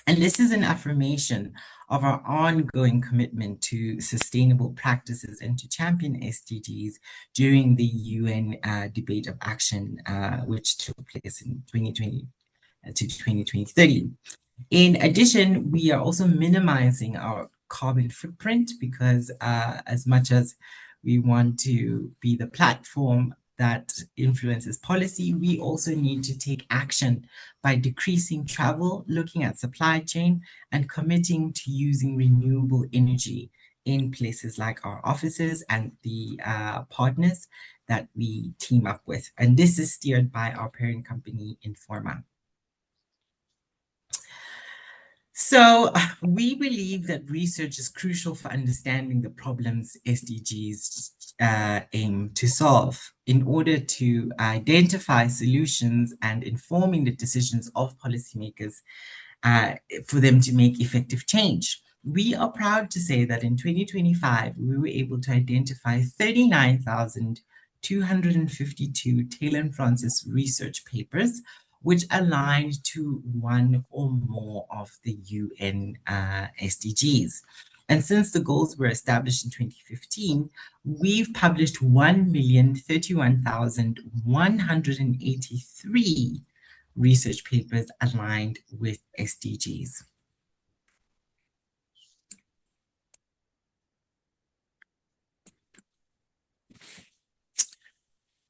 And this is an affirmation of our ongoing commitment to sustainable practices and to champion SDGs during the UN debate of action, which took place in 2020 to 2030. In addition, we are also minimizing our carbon footprint because as much as we want to be the platform that influences policy, we also need to take action by decreasing travel, looking at supply chain, and committing to using renewable energy in places like our offices and the partners that we team up with. And this is steered by our parent company, Informa. So we believe that research is crucial for understanding the problems SDGs aim to solve in order to identify solutions and informing the decisions of policymakers for them to make effective change. We are proud to say that in 2025, we were able to identify 39,252 Taylor and Francis research papers which aligned to one or more of the UN SDGs. And since the goals were established in 2015, we've published 1,031,183 research papers aligned with SDGs.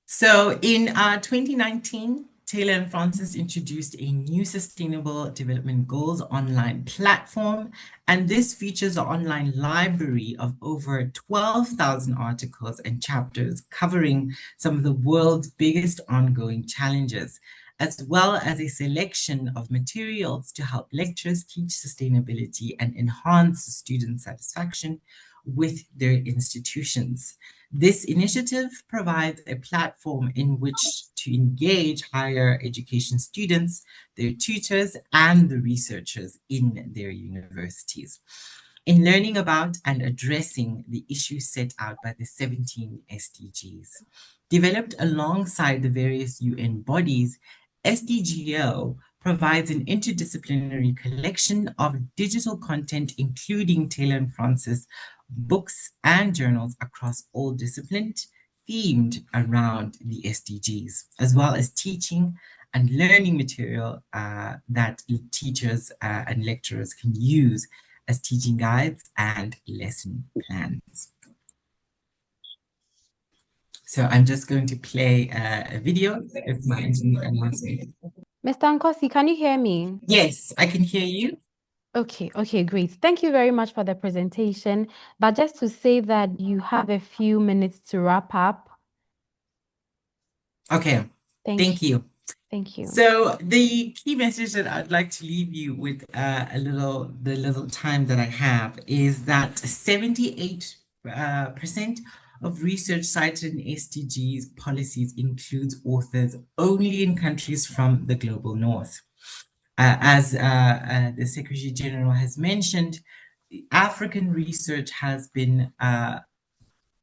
So in 2019, Taylor and Francis introduced a new Sustainable Development Goals online platform, and this features an online library of over 12,000 articles and chapters covering some of the world's biggest ongoing challenges, as well as a selection of materials to help lecturers teach sustainability and enhance student satisfaction with their institutions. This initiative provides a platform in which to engage higher education students, their tutors, and the researchers in their universities in learning about and addressing the issues set out by the 17 SDGs. Developed alongside the various UN bodies, SDGO provides an interdisciplinary collection of digital content, including Taylor and Francis books and journals across all disciplines, themed around the SDGs, as well as teaching and learning material that teachers and lecturers can use as teaching guides and lesson plans. So I'm just going to play a video if my internet allows me. Mr. Nkosi, can you hear me? Yes, I can hear you. Okay, great. Thank you very much for the presentation. But just to say that you have a few minutes to wrap up. Okay, thank you. Thank you. So the key message that I'd like to leave you with the little time that I have is that 78% of research cited in SDGs policies includes authors only in countries from the global north. As the Secretary General has mentioned, African research has been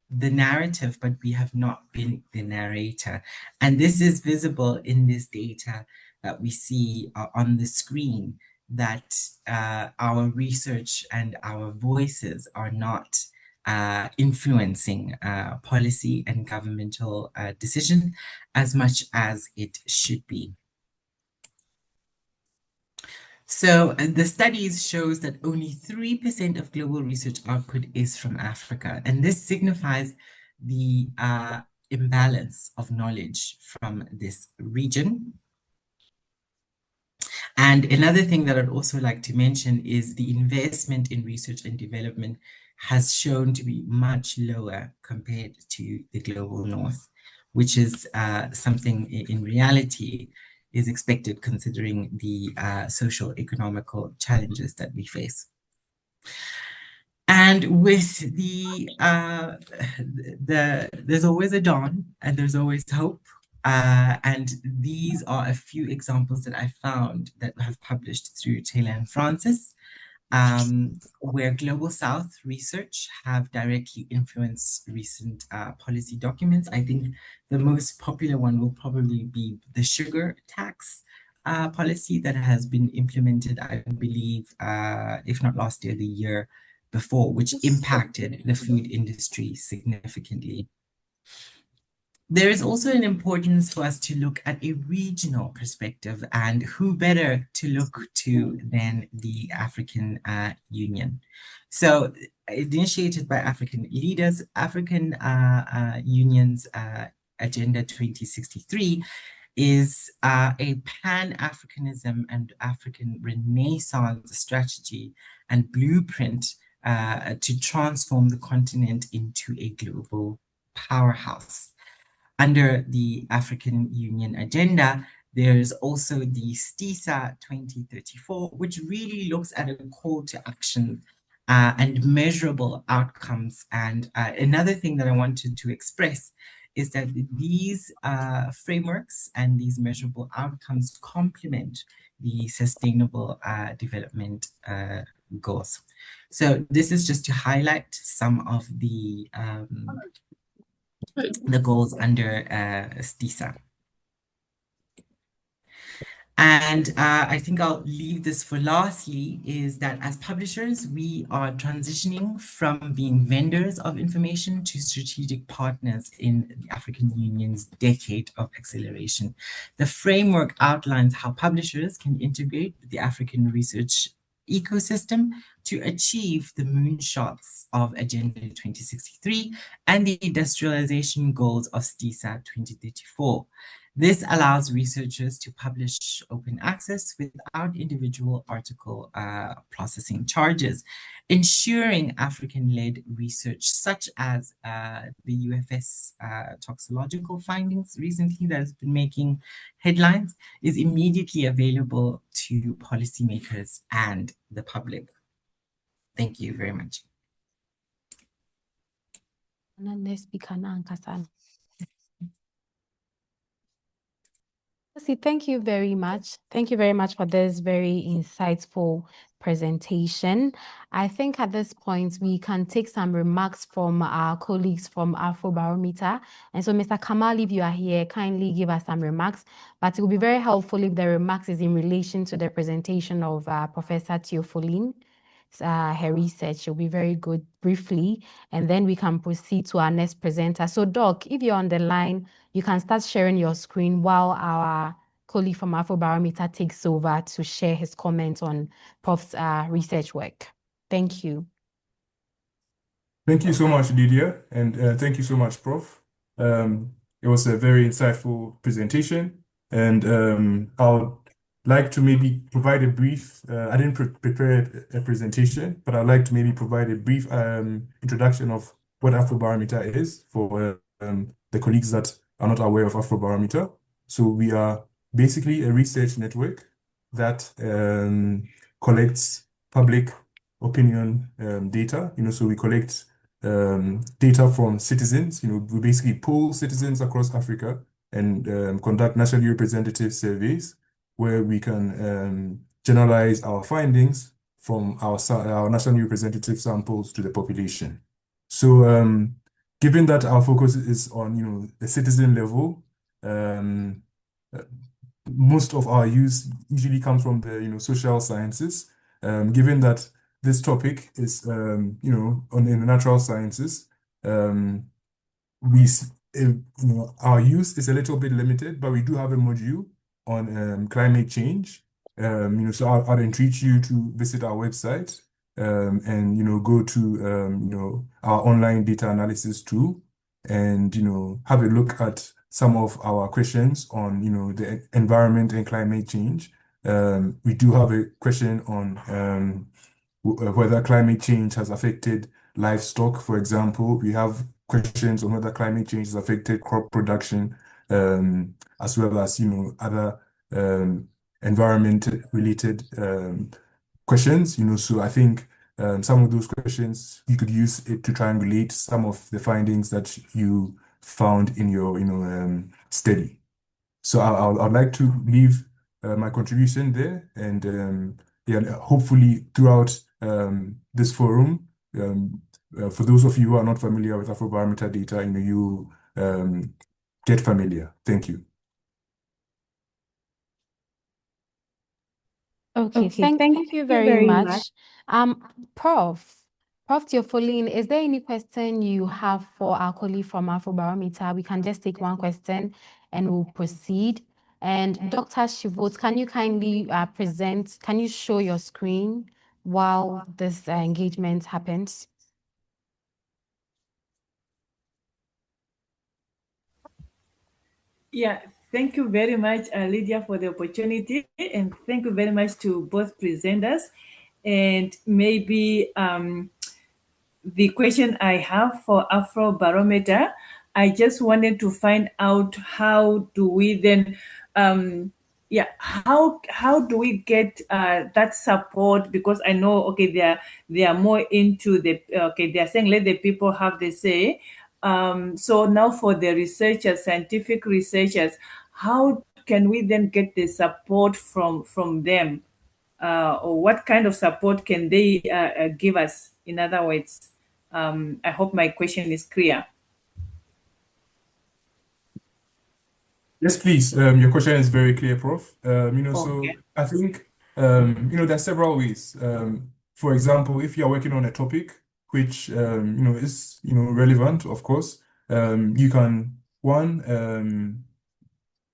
the narrative, but we have not been the narrator. And this is visible in this data that we see on the screen, that our research and our voices are not influencing policy and governmental decision as much as it should be. So the studies shows that only 3% of global research output is from Africa, and this signifies the imbalance of knowledge from this region. And another thing that I'd also like to mention is the investment in research and development has shown to be much lower compared to the global north, which is something in reality is expected considering the social economical challenges that we face. And with there's always a dawn and there's always hope. And these are a few examples that I found that have published through Taylor and Francis, where Global South research have directly influenced recent policy documents. I think the most popular one will probably be the sugar tax policy that has been implemented, I believe, if not last year, the year before, which impacted the food industry significantly. There is also an importance for us to look at a regional perspective, and who better to look to than the African Union. So initiated by African leaders, African Union's Agenda 2063 is a Pan-Africanism and African Renaissance strategy and blueprint to transform the continent into a global powerhouse. Under the African Union agenda, there's also the STISA 2034, which really looks at a call to action and measurable outcomes. And another thing that I wanted to express is that these frameworks and these measurable outcomes complement the sustainable development goals. So this is just to highlight some of the goals under STISA. And I think I'll leave this for lastly, is that as publishers, we are transitioning from being vendors of information to strategic partners in the African Union's decade of acceleration. The framework outlines how publishers can integrate the African research ecosystem to achieve the moonshots of Agenda 2063 and the industrialization goals of STISA 2034. This allows researchers to publish open access without individual article processing charges, ensuring African-led research such as the UFS toxicological findings recently that has been making headlines is immediately available to policymakers and the public. Thank you very much. Thank you very much. Thank you very much for this very insightful presentation. I think at this point, we can take some remarks from our colleagues from Afrobarometer. And so, Mr. Kamal, if you are here, kindly give us some remarks. But it will be very helpful if the remarks is in relation to the presentation of Professor Theophylline. Her research will be very good briefly, and then we can proceed to our next presenter. So Doc, if you're on the line, you can start sharing your screen while our colleague from Afrobarometer takes over to share his comments on Prof's research work. Thank you. Thank you so much, Lydia, and thank you so much, Prof. It was a very insightful presentation, and I'll like to maybe provide a brief, I didn't prepare a presentation, but I'd like to maybe provide a brief introduction of what Afrobarometer is for the colleagues that are not aware of Afrobarometer. So we are basically a research network that collects public opinion data. So we collect data from citizens. We basically poll citizens across Africa and conduct nationally representative surveys where we can generalize our findings from our nationally representative samples to the population. So given that our focus is on, the citizen level, um, most of our use usually comes from the, social sciences. Given that this topic is, in the natural sciences, um, our use is a little bit limited, but we do have a module on climate change. So I'd entreat you to visit our website and go to our online data analysis tool and have a look at some of our questions on the environment and climate change. We do have a question on whether climate change has affected livestock, for example. We have questions on whether climate change has affected crop production, as well as other environment-related questions. So I think some of those questions you could use it to triangulate some of the findings that you found in your study. So I'd like to leave my contribution there, and yeah, hopefully throughout this forum, for those of you who are not familiar with Afrobarometer data, you get familiar. Thank you. Okay, thank you very much. Prof. Theophilene, is there any question you have for our colleague from Afrobarometer? We can just take one question and we'll proceed. And Dr. Shivot, can you kindly can you show your screen while this engagement happens? Yeah, thank you very much, Lydia, for the opportunity, and thank you very much to both presenters. And maybe the question I have for Afrobarometer, I just wanted to find out how do we then, how do we get that support? Because I know, okay, they are more into they are saying let the people have the say. So now for the researchers, scientific researchers, how can we then get the support from them? Or what kind of support can they give us? In other words, I hope my question is clear. Yes, please. Your question is very clear, Prof. So Okay. I think there are several ways. For example, if you are working on a topic which is relevant, of course, you can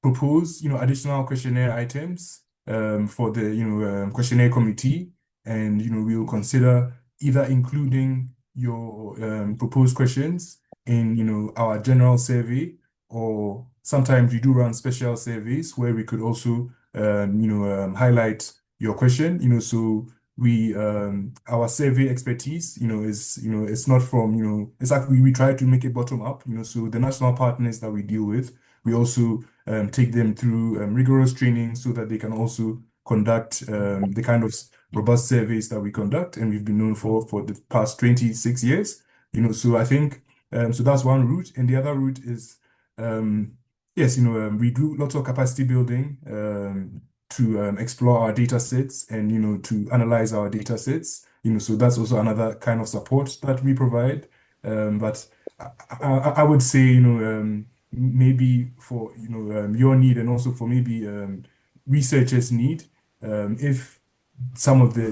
propose additional questionnaire items for the questionnaire committee, and we will consider either including your proposed questions in our general survey, or sometimes we do run special surveys where we could also highlight your question. So we our survey expertise is it's not from it's like we try to make it bottom up. So the national partners that we deal with, we also take them through rigorous training so that they can also conduct the kind of robust surveys that we conduct, and we've been known for the past 26 years. So I think so that's one route, and the other route is yes, we do lots of capacity building to explore our data sets and to analyze our data sets. So that's also another kind of support that we provide. But I would say maybe for your need, and also for maybe researchers' need, if some of the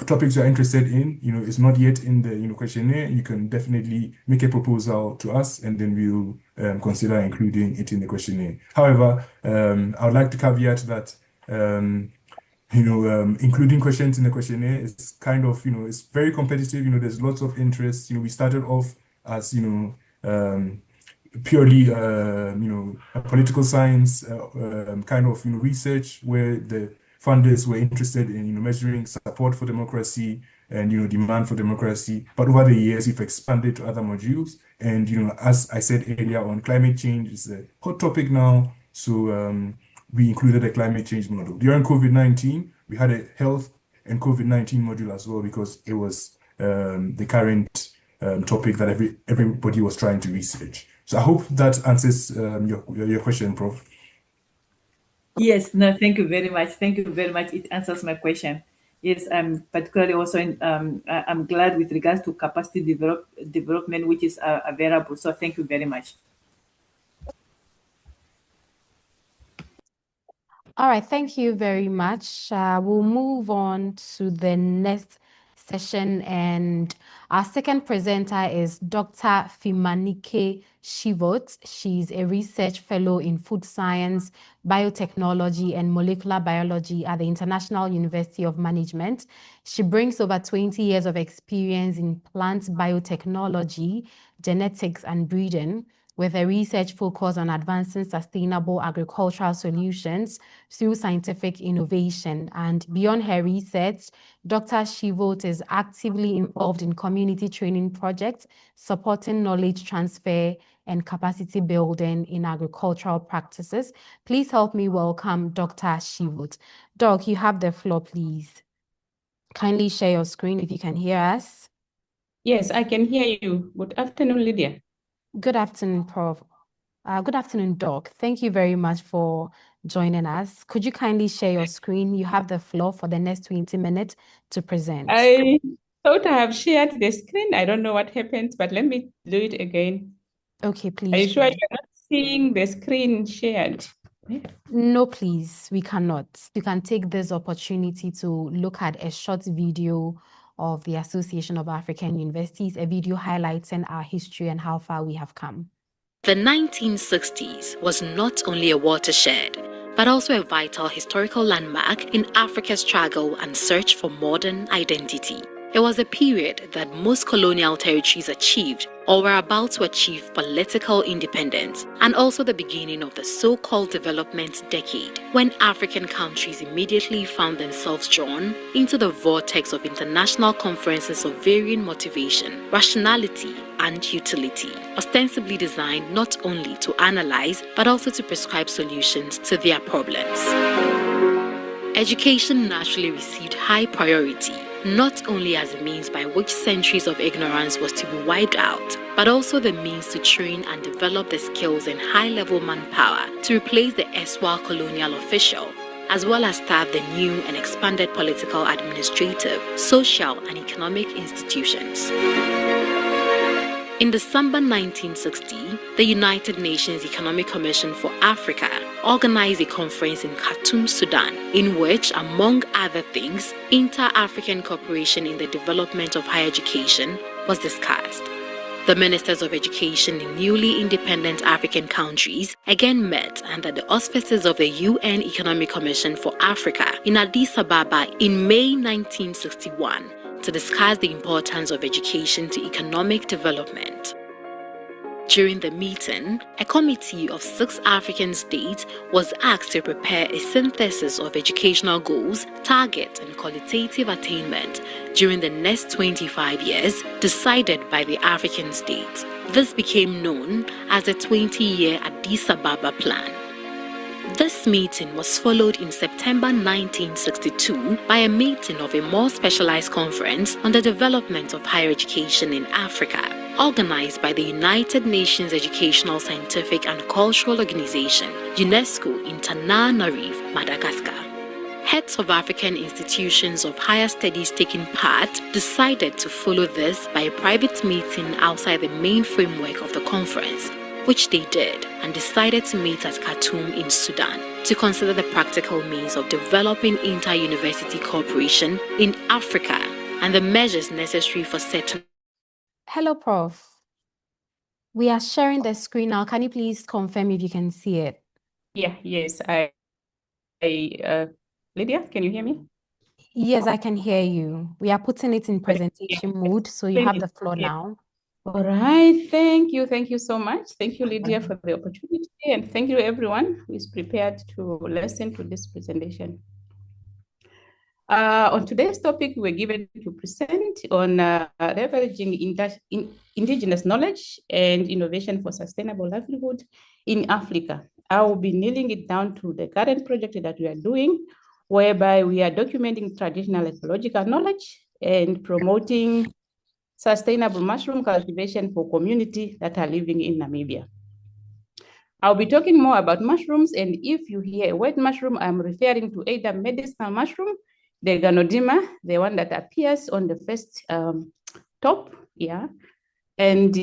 topics you're interested in is not yet in the questionnaire, you can definitely make a proposal to us, and then we'll consider including it in the questionnaire. However, I would like to caveat that including questions in the questionnaire is kind of it's very competitive. There's lots of interest. We started off as purely a political science kind of research, where the funders were interested in measuring support for democracy and demand for democracy. But over the years, we've expanded to other modules, and as I said earlier on, climate change is a hot topic now. So we included a climate change module. During COVID-19, we had a health and COVID-19 module as well, because it was the current topic that everybody was trying to research. So I hope that answers your question, Prof. Yes, no, thank you very much. Thank you very much. It answers my question. Yes, I'm particularly also I'm glad with regards to capacity development, which is available. So thank you very much. All right, thank you very much. We'll move on to the next session, and our second presenter is Dr. Fimanike Shivot. She's a research fellow in food science, biotechnology, and molecular biology at the International University of Management. She brings over 20 years of experience in plant biotechnology, genetics, and breeding, with a research focus on advancing sustainable agricultural solutions through scientific innovation. And beyond her research, Dr. Shivot is actively involved in community training projects, supporting knowledge transfer and capacity building in agricultural practices. Please help me welcome Dr. Shivot. Doc, you have the floor, please. Kindly share your screen if you can hear us. Yes, I can hear you. Good afternoon, Lydia. Good afternoon, Prof. Good afternoon, Doc. Thank you very much for joining us. Could you kindly share your screen? You have the floor for the next 20 minutes to present. I thought I have shared the screen. I don't know what happened, but let me do it again. Okay, please. Are you sure you're not seeing the screen shared? No, please, we cannot. You can take this opportunity to look at a short video of the Association of African Universities, a video highlighting our history and how far we have come. The 1960s was not only a watershed, but also a vital historical landmark in Africa's struggle and search for modern identity. It was a period that most colonial territories achieved or were about to achieve political independence, and also the beginning of the so-called development decade, when African countries immediately found themselves drawn into the vortex of international conferences of varying motivation, rationality, and utility, ostensibly designed not only to analyze but also to prescribe solutions to their problems. Education naturally received high priority, not only as a means by which centuries of ignorance was to be wiped out, but also the means to train and develop the skills and high-level manpower to replace the erstwhile colonial official, as well as start the new and expanded political, administrative, social, and economic institutions. In December 1960, the United Nations Economic Commission for Africa organized a conference in Khartoum, Sudan, in which, among other things, inter-African cooperation in the development of higher education was discussed. The ministers of education in newly independent African countries again met under the auspices of the UN Economic Commission for Africa in Addis Ababa in May 1961 to discuss the importance of education to economic development. During the meeting, a committee of 6 African states was asked to prepare a synthesis of educational goals, targets, and qualitative attainment during the next 25 years, decided by the African states. This became known as the 20-year Addis Ababa Plan. This meeting was followed in September 1962 by a meeting of a more specialized conference on the development of higher education in Africa, organized by the United Nations Educational, Scientific and Cultural Organization, UNESCO, in Tananarive, Madagascar. Heads of African institutions of higher studies taking part decided to follow this by a private meeting outside the main framework of the conference, which they did, and decided to meet at Khartoum in Sudan to consider the practical means of developing inter-university cooperation in Africa and the measures necessary for settling. Hello, Prof. We are sharing the screen now. Can you please confirm if you can see it? Yeah, yes. Lydia, can you hear me? Yes, I can hear you. We are putting it in presentation mode, so you have the floor now. All right, thank you so much. Thank you, Lydia, for the opportunity, and thank you everyone who is prepared to listen to this presentation. On today's topic, we're given to present on leveraging indigenous knowledge and innovation for sustainable livelihood in Africa. I will be nailing it down to the current project that we are doing, whereby we are documenting traditional ecological knowledge and promoting sustainable mushroom cultivation for communities that are living in Namibia. I'll be talking more about mushrooms, and if you hear a word mushroom, I'm referring to either medicinal mushroom, the Ganoderma, the one that appears on the first top, yeah. And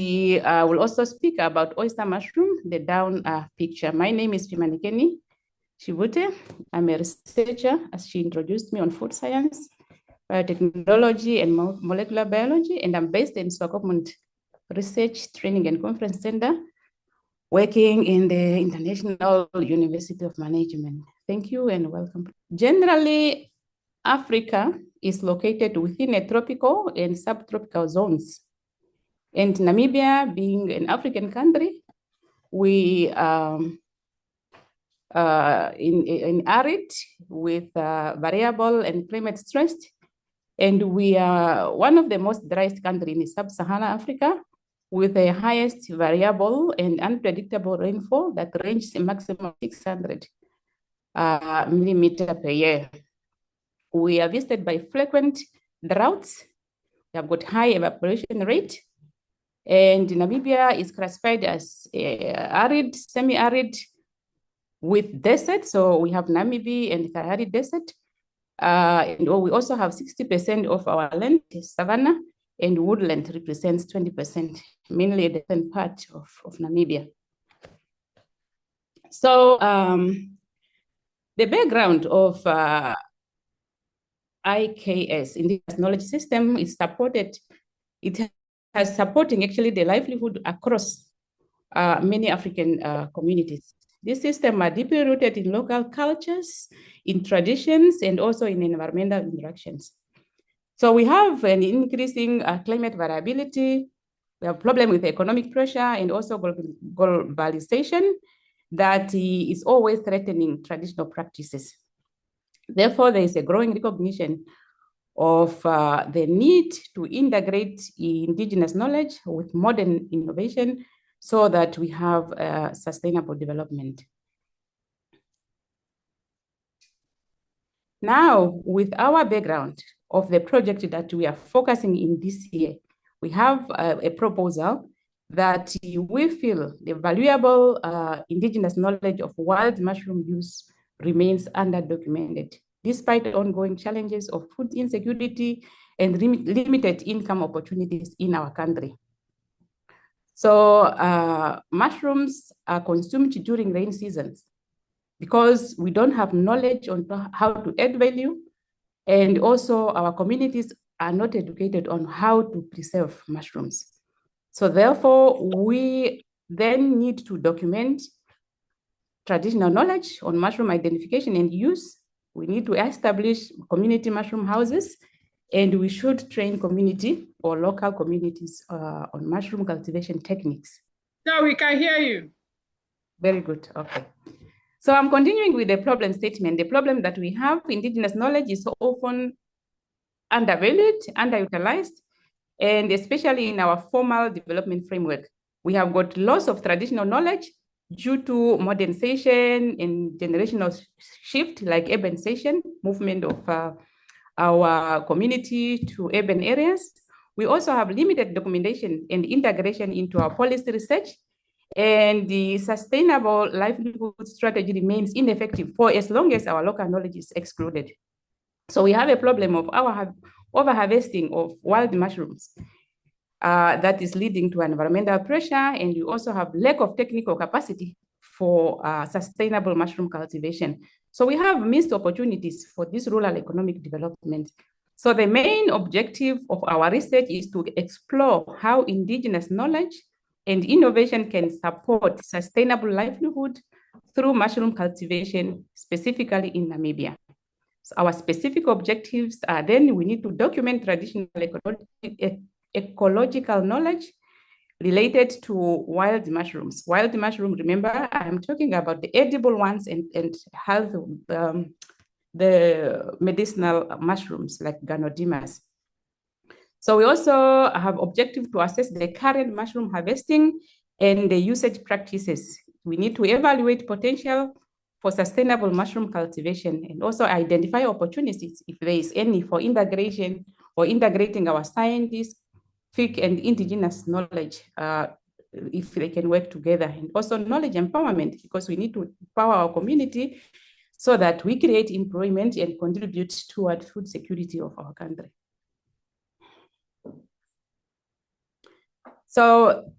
I will also speak about oyster mushroom, the down picture. My name is Fimanikeni Chibute. I'm a researcher, as she introduced me, on food science, biotechnology, and molecular biology, and I'm based in Swakopmund Research Training and Conference Center, working in the International University of Management. Thank you and welcome. Generally, Africa is located within a tropical and subtropical zones. And Namibia, being an African country, we in arid with variable and climate stressed. And we are one of the most driest countries in sub-Saharan Africa, with the highest variable and unpredictable rainfall that ranges a maximum of 600 millimeter per year. We are visited by frequent droughts. We have got high evaporation rate. And Namibia is classified as arid, semi-arid with desert. So we have Namibia and Kalahari Desert. And we also have 60% of our land is savanna, and woodland represents 20%, mainly the southern part of Namibia. So the background of IKS, Indigenous Knowledge System, is supported. It has supporting actually the livelihood across many African communities. This system are deeply rooted in local cultures, in traditions, and also in environmental interactions. So we have an increasing climate variability. We have a problem with economic pressure and also globalization that is always threatening traditional practices. Therefore, there is a growing recognition of the need to integrate indigenous knowledge with modern innovation so that we have sustainable development. Now, with our background of the project that we are focusing in this year, we have a proposal that we feel the valuable indigenous knowledge of wild mushroom use remains underdocumented, despite the ongoing challenges of food insecurity and limited income opportunities in our country. So mushrooms are consumed during rain seasons because we don't have knowledge on how to add value, and also our communities are not educated on how to preserve mushrooms. So therefore, we then need to document traditional knowledge on mushroom identification and use. We need to establish community mushroom houses, and we should train community or local communities on mushroom cultivation techniques. No, we can hear you. Very good, okay. So I'm continuing with the problem statement. The problem that we have, indigenous knowledge is often undervalued, underutilized, and especially in our formal development framework. We have got loss of traditional knowledge due to modernization and generational shift, like urbanization, movement of our community to urban areas. We also have limited documentation and integration into our policy research, and the sustainable livelihood strategy remains ineffective for as long as our local knowledge is excluded. So we have a problem of our over-harvesting of wild mushrooms that is leading to environmental pressure, and you also have lack of technical capacity for sustainable mushroom cultivation. So we have missed opportunities for this rural economic development. So the main objective of our research is to explore how indigenous knowledge and innovation can support sustainable livelihood through mushroom cultivation, specifically in Namibia. So our specific objectives are then we need to document traditional ecological knowledge related to wild mushrooms. Wild mushroom, remember, I'm talking about the edible ones and health, the medicinal mushrooms like Ganodermas. So we also have objective to assess the current mushroom harvesting and the usage practices. We need to evaluate potential for sustainable mushroom cultivation and also identify opportunities, if there is any, for integration or integrating our scientific and indigenous knowledge, if they can work together, and also knowledge empowerment, because we need to empower our community so that we create employment and contribute toward food security of our country. So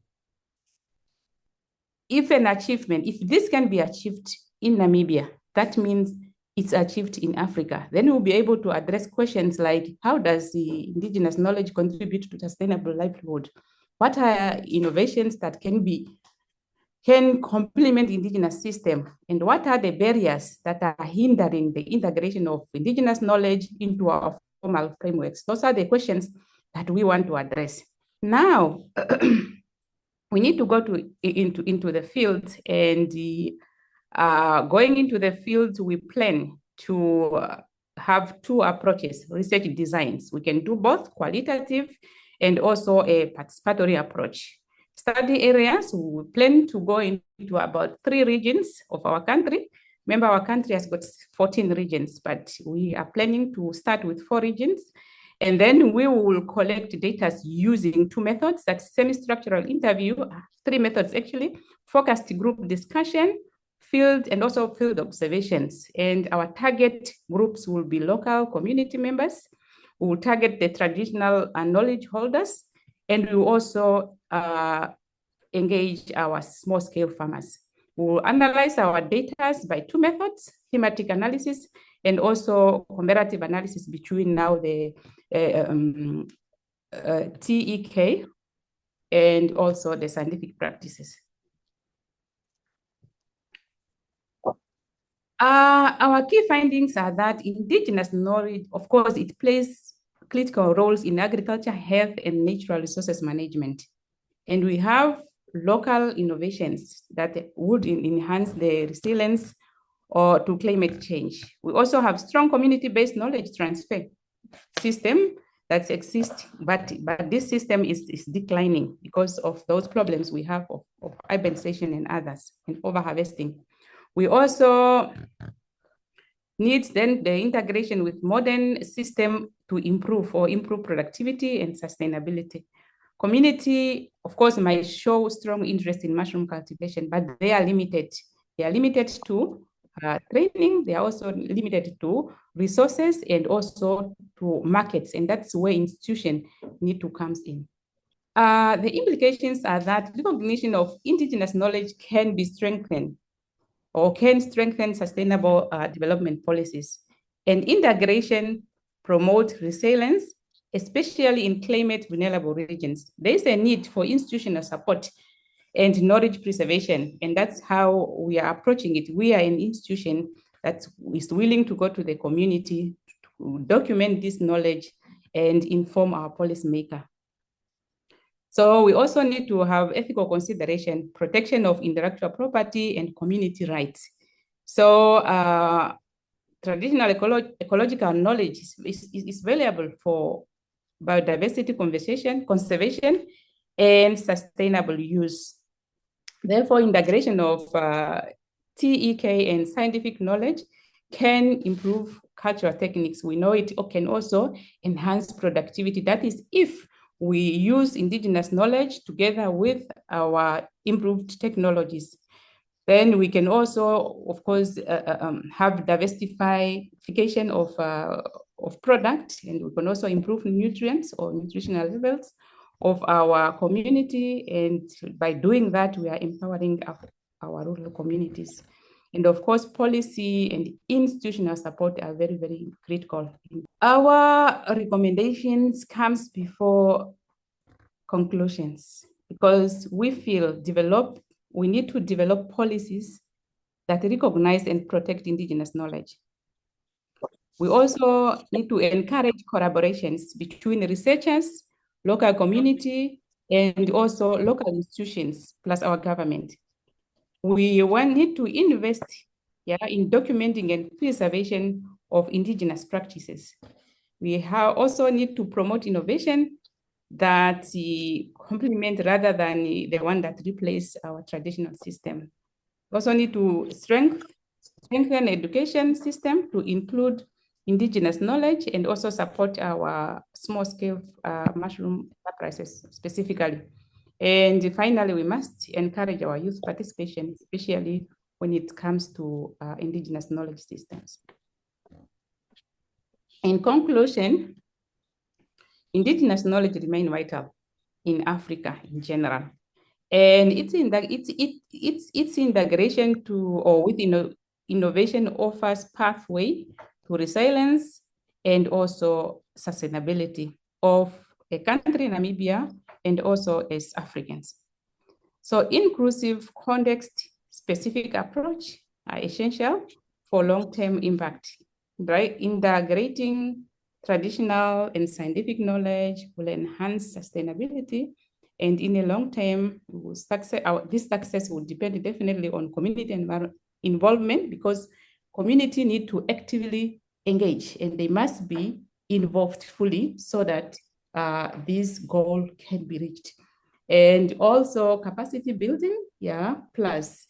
if this can be achieved in Namibia, that means it's achieved in Africa. Then we'll be able to address questions like, how does the indigenous knowledge contribute to sustainable livelihood? What are innovations that can complement indigenous system? And what are the barriers that are hindering the integration of indigenous knowledge into our formal frameworks? Those are the questions that we want to address. Now, we need to go into the field, and going into the field, we plan to have two approaches, research designs. We can do both qualitative and also a participatory approach. Study areas, we plan to go into about 3 regions of our country. Remember, our country has got 14 regions, but we are planning to start with 4 regions. And then we will collect data using 2 methods, that's semi-structural interview, 3 methods actually, focused group discussion, field, and also field observations. And our target groups will be local community members. We will target the traditional knowledge holders, and we will also engage our small-scale farmers. We will analyze our data by 2 methods, thematic analysis, and also comparative analysis between now the TEK and also the scientific practices. Our key findings are that indigenous knowledge, of course, it plays critical roles in agriculture, health, and natural resources management. And we have local innovations that would enhance the resilience to climate change. We also have strong community-based knowledge transfer system that exists, but this system is declining because of those problems we have of urbanization and others, and over-harvesting. We also need then the integration with modern system to improve productivity and sustainability. Community, of course, might show strong interest in mushroom cultivation, but they are limited. They are limited to training. They are also limited to resources and also to markets, and that's where institutions need to come in. The implications are that recognition of indigenous knowledge can be strengthened or can strengthen sustainable development policies, and integration promote resilience, especially in climate vulnerable regions. There is a need for institutional support and knowledge preservation, and that's how we are approaching it. We are an institution that is willing to go to the community to document this knowledge and inform our policymaker. So we also need to have ethical consideration, protection of intellectual property, and community rights. So traditional ecological knowledge is valuable for biodiversity conservation and sustainable use. Therefore, integration of TEK and scientific knowledge can improve cultural techniques. We know it can also enhance productivity. That is, if we use indigenous knowledge together with our improved technologies. Then we can also, of course, have diversification of product, and we can also improve nutrients or nutritional levels of our community. And by doing that, we are empowering our rural communities. And of course, policy and institutional support are very, very critical. Our recommendations comes before conclusions, because we feel we need to develop policies that recognize and protect indigenous knowledge. We also need to encourage collaborations between researchers, local community, and also local institutions, plus our government. We need to invest in documenting and preservation of indigenous practices. We also need to promote innovation that complement rather than the one that replace our traditional system. We also need to strengthen education system to include indigenous knowledge and also support our small-scale mushroom enterprises specifically. And finally, we must encourage our youth participation, especially when it comes to indigenous knowledge systems. In conclusion, indigenous knowledge remains vital in Africa in general. And its integration to or with innovation offers pathway to resilience and also sustainability of a country, Namibia, and also as Africans. So inclusive context-specific approach are essential for long-term impact, right? Integrating traditional and scientific knowledge will enhance sustainability, and in the long term, this success will depend definitely on community involvement, because community need to actively engage and they must be involved fully so that this goal can be reached. And also capacity building, plus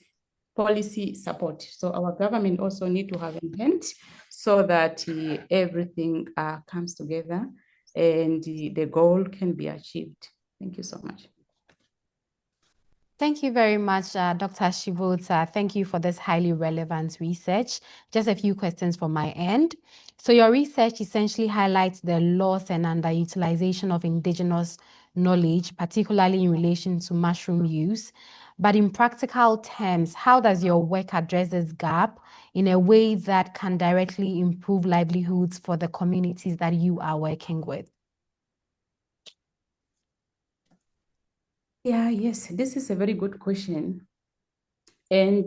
policy support. So our government also need to have a hand so that everything comes together and the goal can be achieved. Thank you so much. Thank you very much, Dr. Shivota. Thank you for this highly relevant research. Just a few questions from my end. So your research essentially highlights the loss and underutilization of indigenous knowledge, particularly in relation to mushroom use. But in practical terms, how does your work address this gap in a way that can directly improve livelihoods for the communities that you are working with? Yes, this is a very good question. And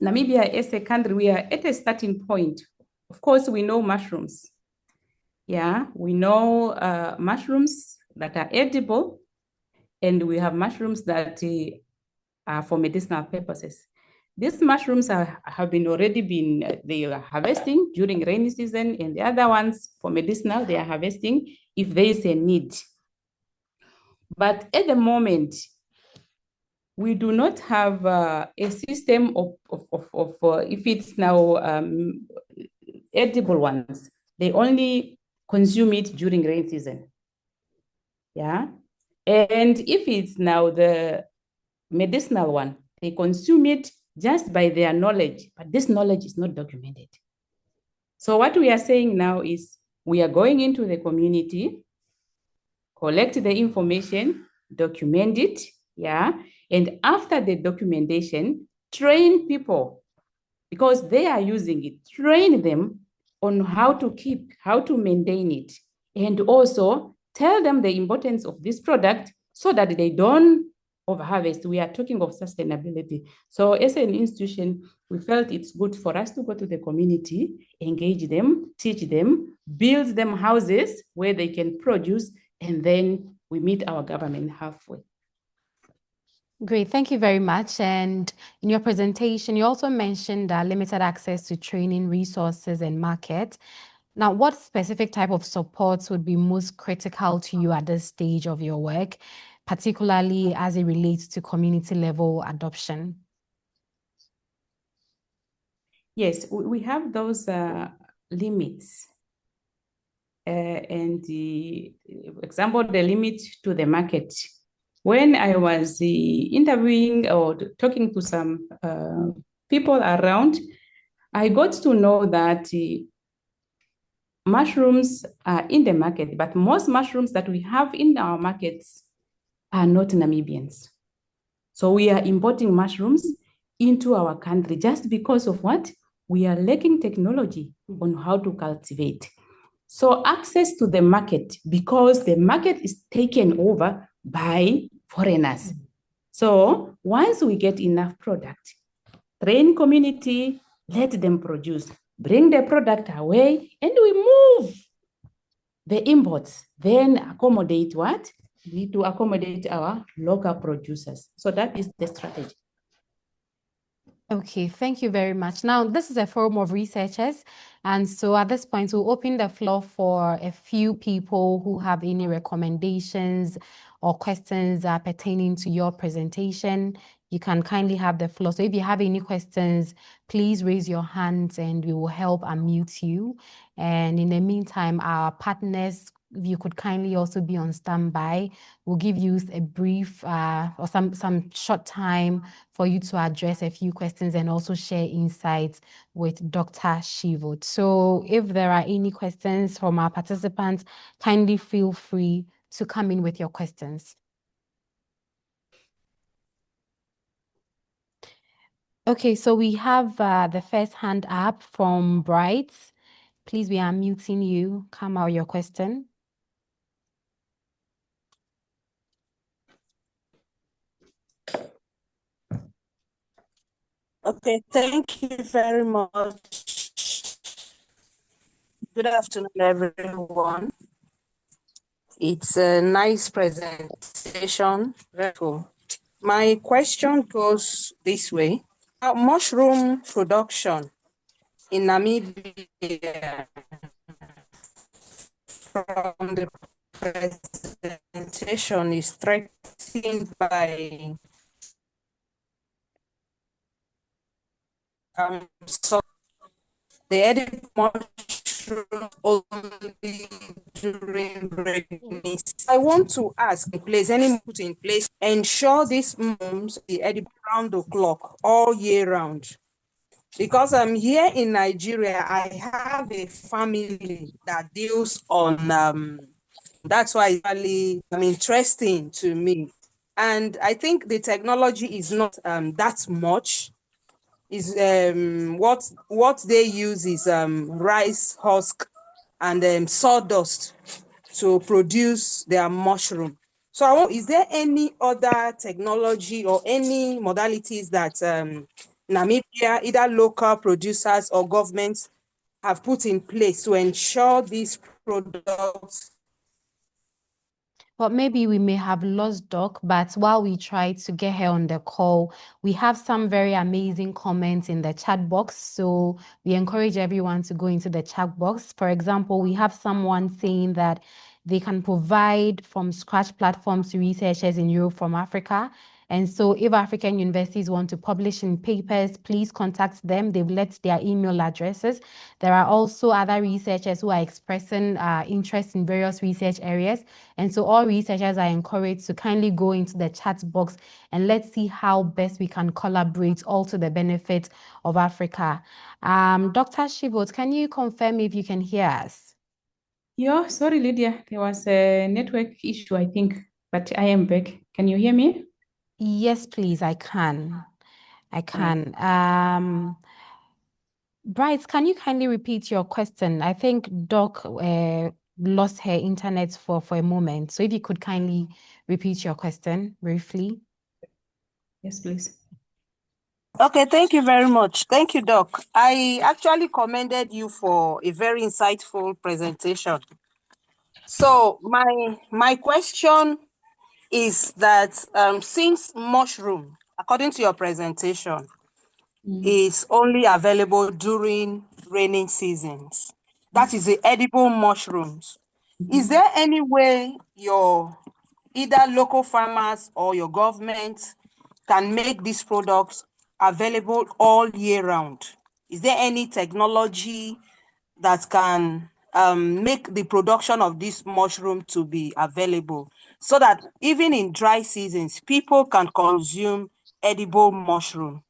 Namibia as a country, we are at a starting point. Of course, we know mushrooms. We know mushrooms that are edible, and we have mushrooms that are for medicinal purposes. These mushrooms have already been, they are harvesting during rainy season, and the other ones for medicinal, they are harvesting if there is a need. But at the moment, we do not have a system of if it's now edible ones, they only consume it during rain season. And if it's now the medicinal one, they consume it just by their knowledge, but this knowledge is not documented. So what we are saying now is we are going into the community, collect the information, document it, and after the documentation, train people, because they are using it, train them on how to keep, how to maintain it, and also tell them the importance of this product so that they don't overharvest. We are talking of sustainability. So as an institution, we felt it's good for us to go to the community, engage them, teach them, build them houses where they can produce, and then we meet our government halfway. Great, thank you very much. And in your presentation, you also mentioned limited access to training, resources, and market. Now, what specific type of supports would be most critical to you at this stage of your work, particularly as it relates to community level adoption? Yes, we have those limits. And the example, the limit to the market. When I was interviewing or talking to some people around, I got to know that mushrooms are in the market, but most mushrooms that we have in our markets are not Namibians. So we are importing mushrooms into our country just because of what? We are lacking technology on how to cultivate. So access to the market, because the market is taken over by foreigners. So once we get enough product, train community, let them produce, bring the product away, and we move the imports, then accommodate what? We need to accommodate our local producers. So that is the strategy. Okay, thank you very much. Now, this is a forum of researchers, and so at this point, we'll open the floor for a few people who have any recommendations or questions pertaining to your presentation. You can kindly have the floor. So if you have any questions, please raise your hands and we will help unmute you. And in the meantime, our partners if you could kindly also be on standby, we'll give you a brief or some short time for you to address a few questions and also share insights with Dr. Shivot. So if there are any questions from our participants, kindly feel free to come in with your questions. Okay, so we have the first hand up from Bright. Please, we are muting you. Come out your question. Okay, thank you very much. Good afternoon, everyone. It's a nice presentation. Very cool. My question goes this way. Mushroom production in Namibia from the presentation is threatened by so the edible mushroom only during rainy. I want to ask, place any put in place, ensure these mushrooms be edible round the clock all year round. Because I'm here in Nigeria, I have a family that deals on that's why it's really interesting to me. And I think the technology is not that much. Is what they use is rice husk and sawdust to produce their mushroom. So is there any other technology or any modalities that Namibia, either local producers or governments, have put in place to ensure these products? Well, maybe we may have lost Doc, but while we try to get her on the call, we have some very amazing comments in the chat box. So we encourage everyone to go into the chat box. For example, we have someone saying that they can provide from scratch platforms to researchers in Europe from Africa. And so if African universities want to publish in papers, please contact them. They've let their email addresses. There are also other researchers who are expressing interest in various research areas. And so all researchers are encouraged to kindly go into the chat box and let's see how best we can collaborate all to the benefit of Africa. Dr. Shivot, can you confirm if you can hear us? Yeah, sorry, Lydia. There was a network issue, I think, but I am back. Can you hear me? Yes, please, I can. I can. Bryce, can you kindly repeat your question? I think Doc lost her internet for a moment. So if you could kindly repeat your question briefly. Yes, please. Okay, thank you very much. Thank you, Doc. I actually commended you for a very insightful presentation. So my question is that since mushroom, according to your presentation, is only available during raining seasons, that is the edible mushrooms, is there any way your either local farmers or your government can make these products available all year round? Is there any technology that can make the production of this mushroom to be available so that even in dry seasons, people can consume edible mushroom?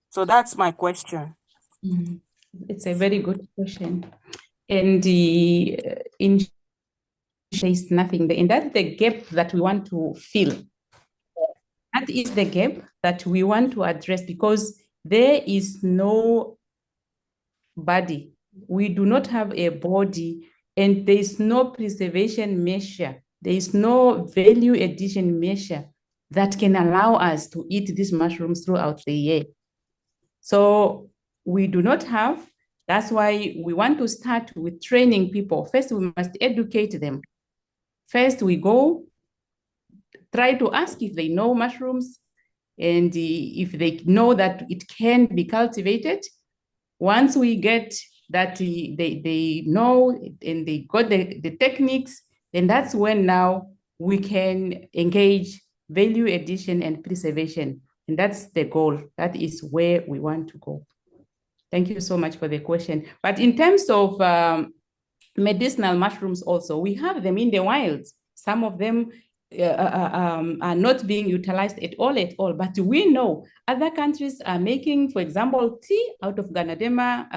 So that's my question. It's a very good question. And in there is nothing there. And that's the gap that we want to fill. That is the gap that we want to address because there is no body. We do not have a body and there is no preservation measure. There is no value addition measure that can allow us to eat these mushrooms throughout the year. So we do not have. That's why we want to start with training people. First, we must educate them. First, we go try to ask if they know mushrooms and if they know that it can be cultivated. Once we get that they know and they got the techniques, then that's when now we can engage value addition and preservation. And that's the goal. That is where we want to go. Thank you so much for the question. But in terms of medicinal mushrooms also. We have them in the wilds. Some of them are not being utilized at all. But we know other countries are making, for example, tea out of Ganoderma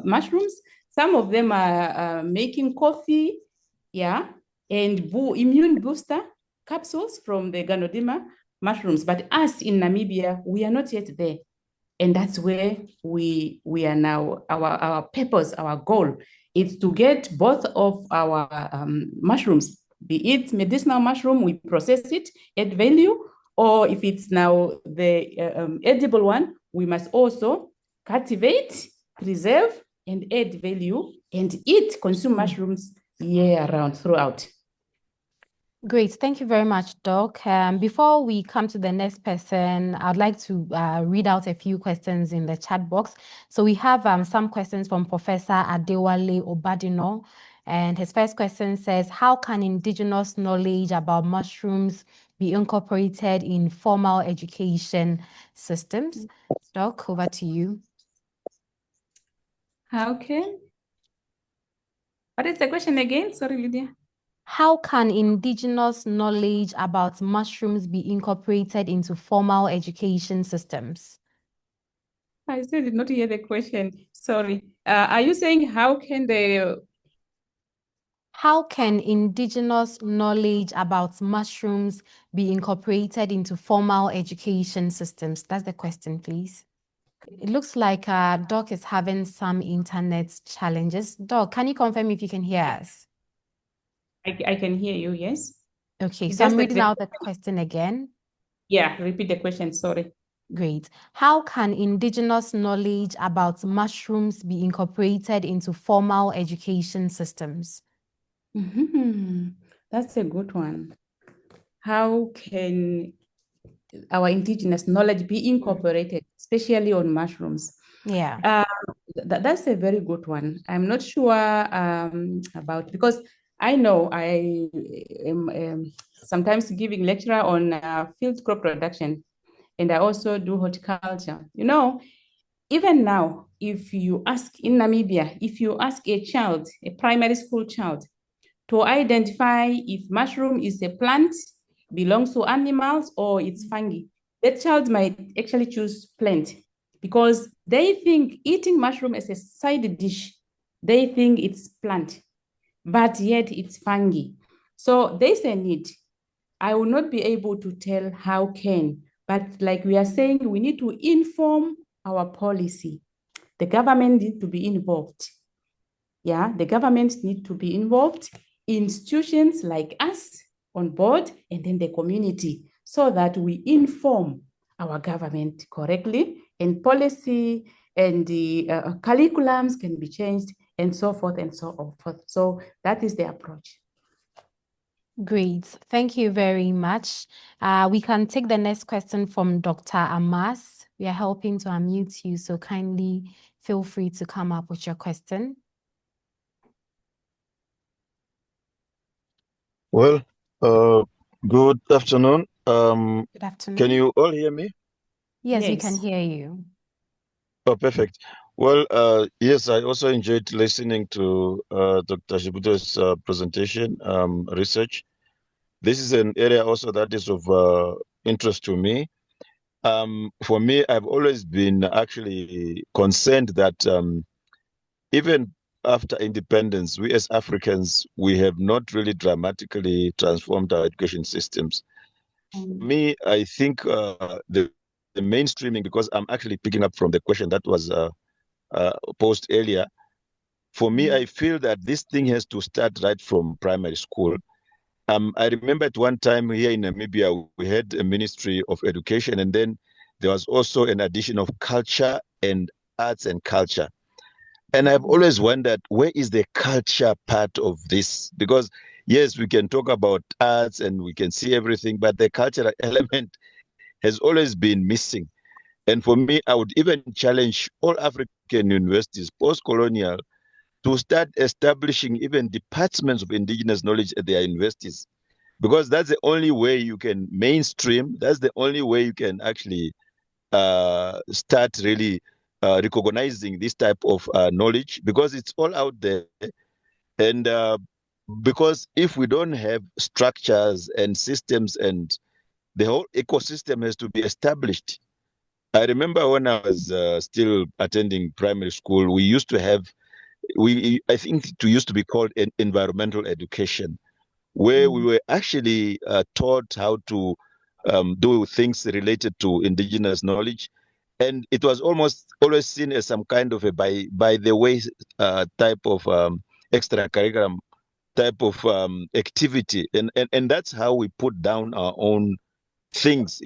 mushrooms. Some of them are making coffee, yeah, and immune booster capsules from the Ganoderma mushrooms. But us in Namibia, we are not yet there. And that's where we are now. Our purpose, our goal is to get both of our mushrooms, be it medicinal mushroom, we process it, add value, or if it's now the edible one, we must also cultivate, preserve, and add value and consume mushrooms year round throughout. Great. Thank you very much, Doc. Before we come to the next person, I'd like to read out a few questions in the chat box. So we have some questions from Professor Adewale Obadino. And his first question says, how can indigenous knowledge about mushrooms be incorporated in formal education systems? Doc, over to you. How can? What is the question again? Sorry, Lydia. How can indigenous knowledge about mushrooms be incorporated into formal education systems? I still did not hear the question. Sorry. Are you saying how can indigenous knowledge about mushrooms be incorporated into formal education systems? That's the question, please. It looks like Doc is having some internet challenges. Doc, can you confirm if you can hear us? I can hear you, yes. Okay, It's so I'm just reading out the question again. Yeah, repeat the question, sorry. Great. How can indigenous knowledge about mushrooms be incorporated into formal education systems? That's a good one. How can our indigenous knowledge be incorporated, especially on mushrooms? Yeah. That's a very good one. I'm not sure about, because I know I am sometimes giving lecture on field crop production, and I also do horticulture. You know, even now, if you ask in Namibia, if you ask a child, a primary school child, to identify if mushroom is a plant, belongs to animals, or it's fungi, that child might actually choose plant because they think eating mushroom as a side dish, they think it's plant, but yet it's fungi. So there's a need. I will not be able to tell how can, but like we are saying, we need to inform our policy. The government needs to be involved. Yeah, the government needs to be involved, institutions like us on board, and then the community, so that we inform our government correctly, and policy and the curriculums can be changed, and so forth and so forth. So that is the approach. Great. Thank you very much. We can take the next question from Dr. Amas. We are helping to unmute you, so kindly feel free to come up with your question. Well, good afternoon. Good afternoon. Can you all hear me? Yes, we can hear you. Oh, perfect. Well, yes, I also enjoyed listening to Dr. Shibuto's presentation, research. This is an area also that is of interest to me. For me, I've always been actually concerned that even after independence, we as Africans, we have not really dramatically transformed our education systems. For me, I think the mainstreaming, because I'm actually picking up from the question that was posed earlier. For me, I feel that this thing has to start right from primary school. I remember at one time here in Namibia, we had a Ministry of Education, and then there was also an addition of culture and arts and culture. And I've always wondered, where is the culture part of this? Because yes, we can talk about arts and we can see everything, but the cultural element has always been missing. And for me, I would even challenge all African universities, post-colonial, to start establishing even departments of indigenous knowledge at their universities. Because that's the only way you can mainstream, that's the only way you can actually start really recognizing this type of knowledge, because it's all out there. And because if we don't have structures and systems, and the whole ecosystem has to be established. I remember when I was still attending primary school, we used to have, I think it used to be called environmental education, where we were actually taught how to do things related to indigenous knowledge. And it was almost always seen as some kind of a by the way type of extracurriculum type of activity. And that's how we put down our own things,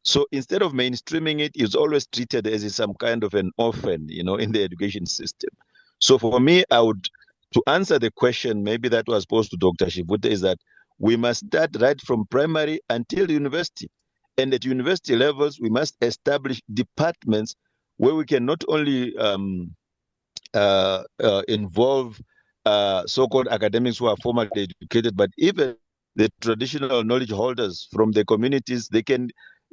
So instead of mainstreaming it, it's always treated as some kind of an orphan, in the education system. So for me, to answer the question, maybe that was posed to Dr. Shibute, is that we must start right from primary until university. And at university levels, we must establish departments where we can not only involve so-called academics who are formally educated, but even the traditional knowledge holders from the communities. They can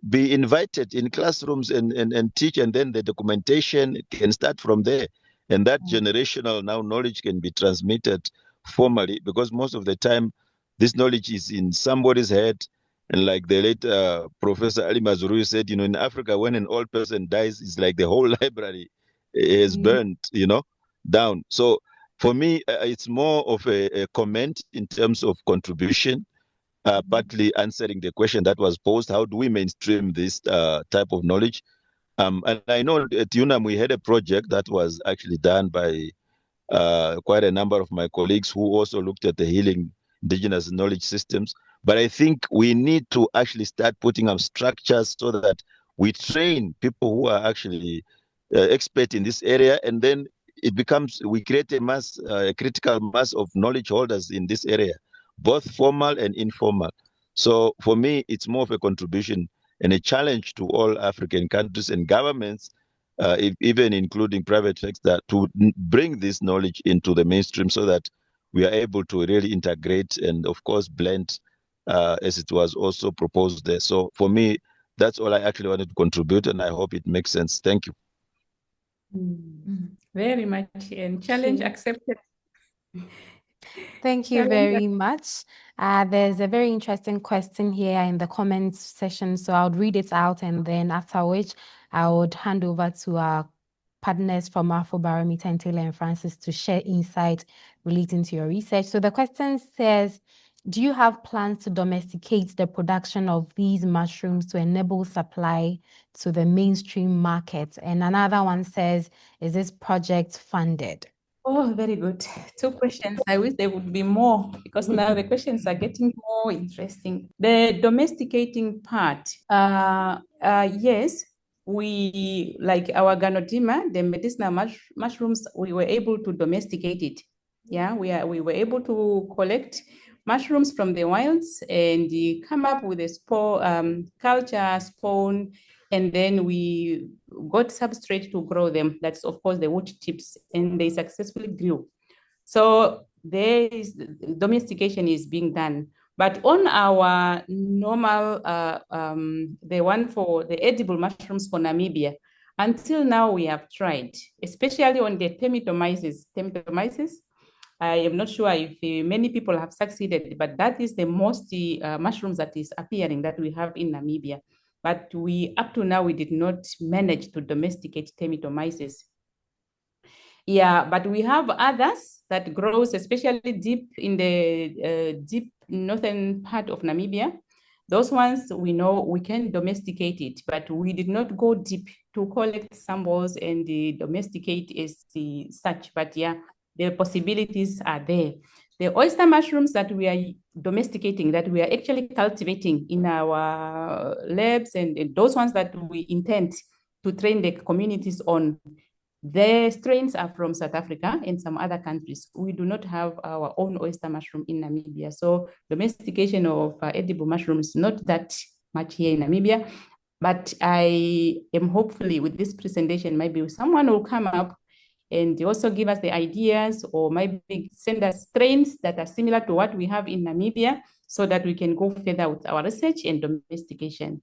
be invited in classrooms and teach, and then the documentation can start from there. And that generational now knowledge can be transmitted formally, because most of the time this knowledge is in somebody's head. And like the late Professor Ali Mazrui said, in Africa, when an old person dies, it's like the whole library is burned, down. So for me, it's more of a comment in terms of contribution, partly answering the question that was posed: how do we mainstream this type of knowledge? And I know at UNAM we had a project that was actually done by quite a number of my colleagues who also looked at the healing indigenous knowledge systems. But I think we need to actually start putting up structures so that we train people who are actually expert in this area, and then we create a critical mass of knowledge holders in this area, both formal and informal. So for me, it's more of a contribution and a challenge to all African countries and governments, even including private sector, to bring this knowledge into the mainstream so that we are able to really integrate and, of course, blend, as it was also proposed there. So for me, that's all I actually wanted to contribute, and I hope it makes sense. Thank you. Very much, and challenge accepted. Thank you very much. There's a very interesting question here in the comments section, so I would read it out, and then after which I would hand over to our partners from Afrobarometer and Taylor and Francis to share insight relating to your research. So the question says, do you have plans to domesticate the production of these mushrooms to enable supply to the mainstream market? And another one says, is this project funded? Oh, very good. 2 questions. I wish there would be more, because now the questions are getting more interesting. The domesticating part, yes, we, like our Ganotima, the medicinal mushrooms, we were able to domesticate it. Yeah, we were able to collect mushrooms from the wilds and come up with a spore, culture, spawn, and then we got substrate to grow them. That's, of course, the wood chips, and they successfully grew. So there is domestication is being done. But on our normal, the one for the edible mushrooms for Namibia, until now we have tried, especially on the termitomyces. I am not sure if many people have succeeded, but that is the most mushrooms that is appearing that we have in Namibia. But up to now, we did not manage to domesticate termitomyces. Yeah, but we have others that grows, especially deep in the deep northern part of Namibia. Those ones we know we can domesticate it, but we did not go deep to collect samples and domesticate as such. But yeah, the possibilities are there. The oyster mushrooms that we are domesticating, that we are actually cultivating in our labs, and those ones that we intend to train the communities on, the strains are from South Africa and some other countries. We do not have our own oyster mushroom in Namibia. So domestication of edible mushrooms, not that much here in Namibia. But I am hopefully with this presentation, maybe someone will come up and also give us the ideas, or maybe send us strains that are similar to what we have in Namibia, so that we can go further with our research and domestication.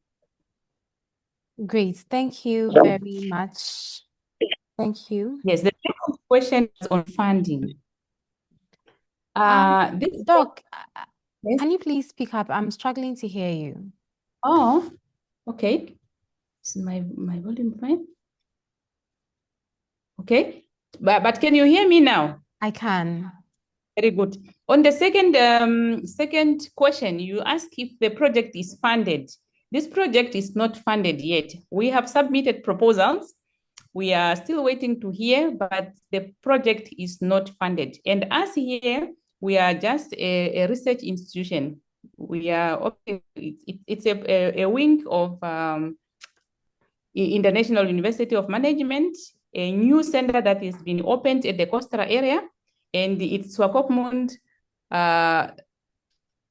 Great, thank you very much. Thank you. Yes, the second question is on funding. Doc, Yes. can you please speak up? I'm struggling to hear you. Oh, okay. Is my volume fine? Okay. But can you hear me now? I can. Very good. On the second question, you ask if the project is funded. This project is not funded yet. We have submitted proposals. We are still waiting to hear, but the project is not funded. And us here, we are just a research institution. We are it's a wing of International University of Management, a new center that has been opened at the coastal area, and it's Swakopmund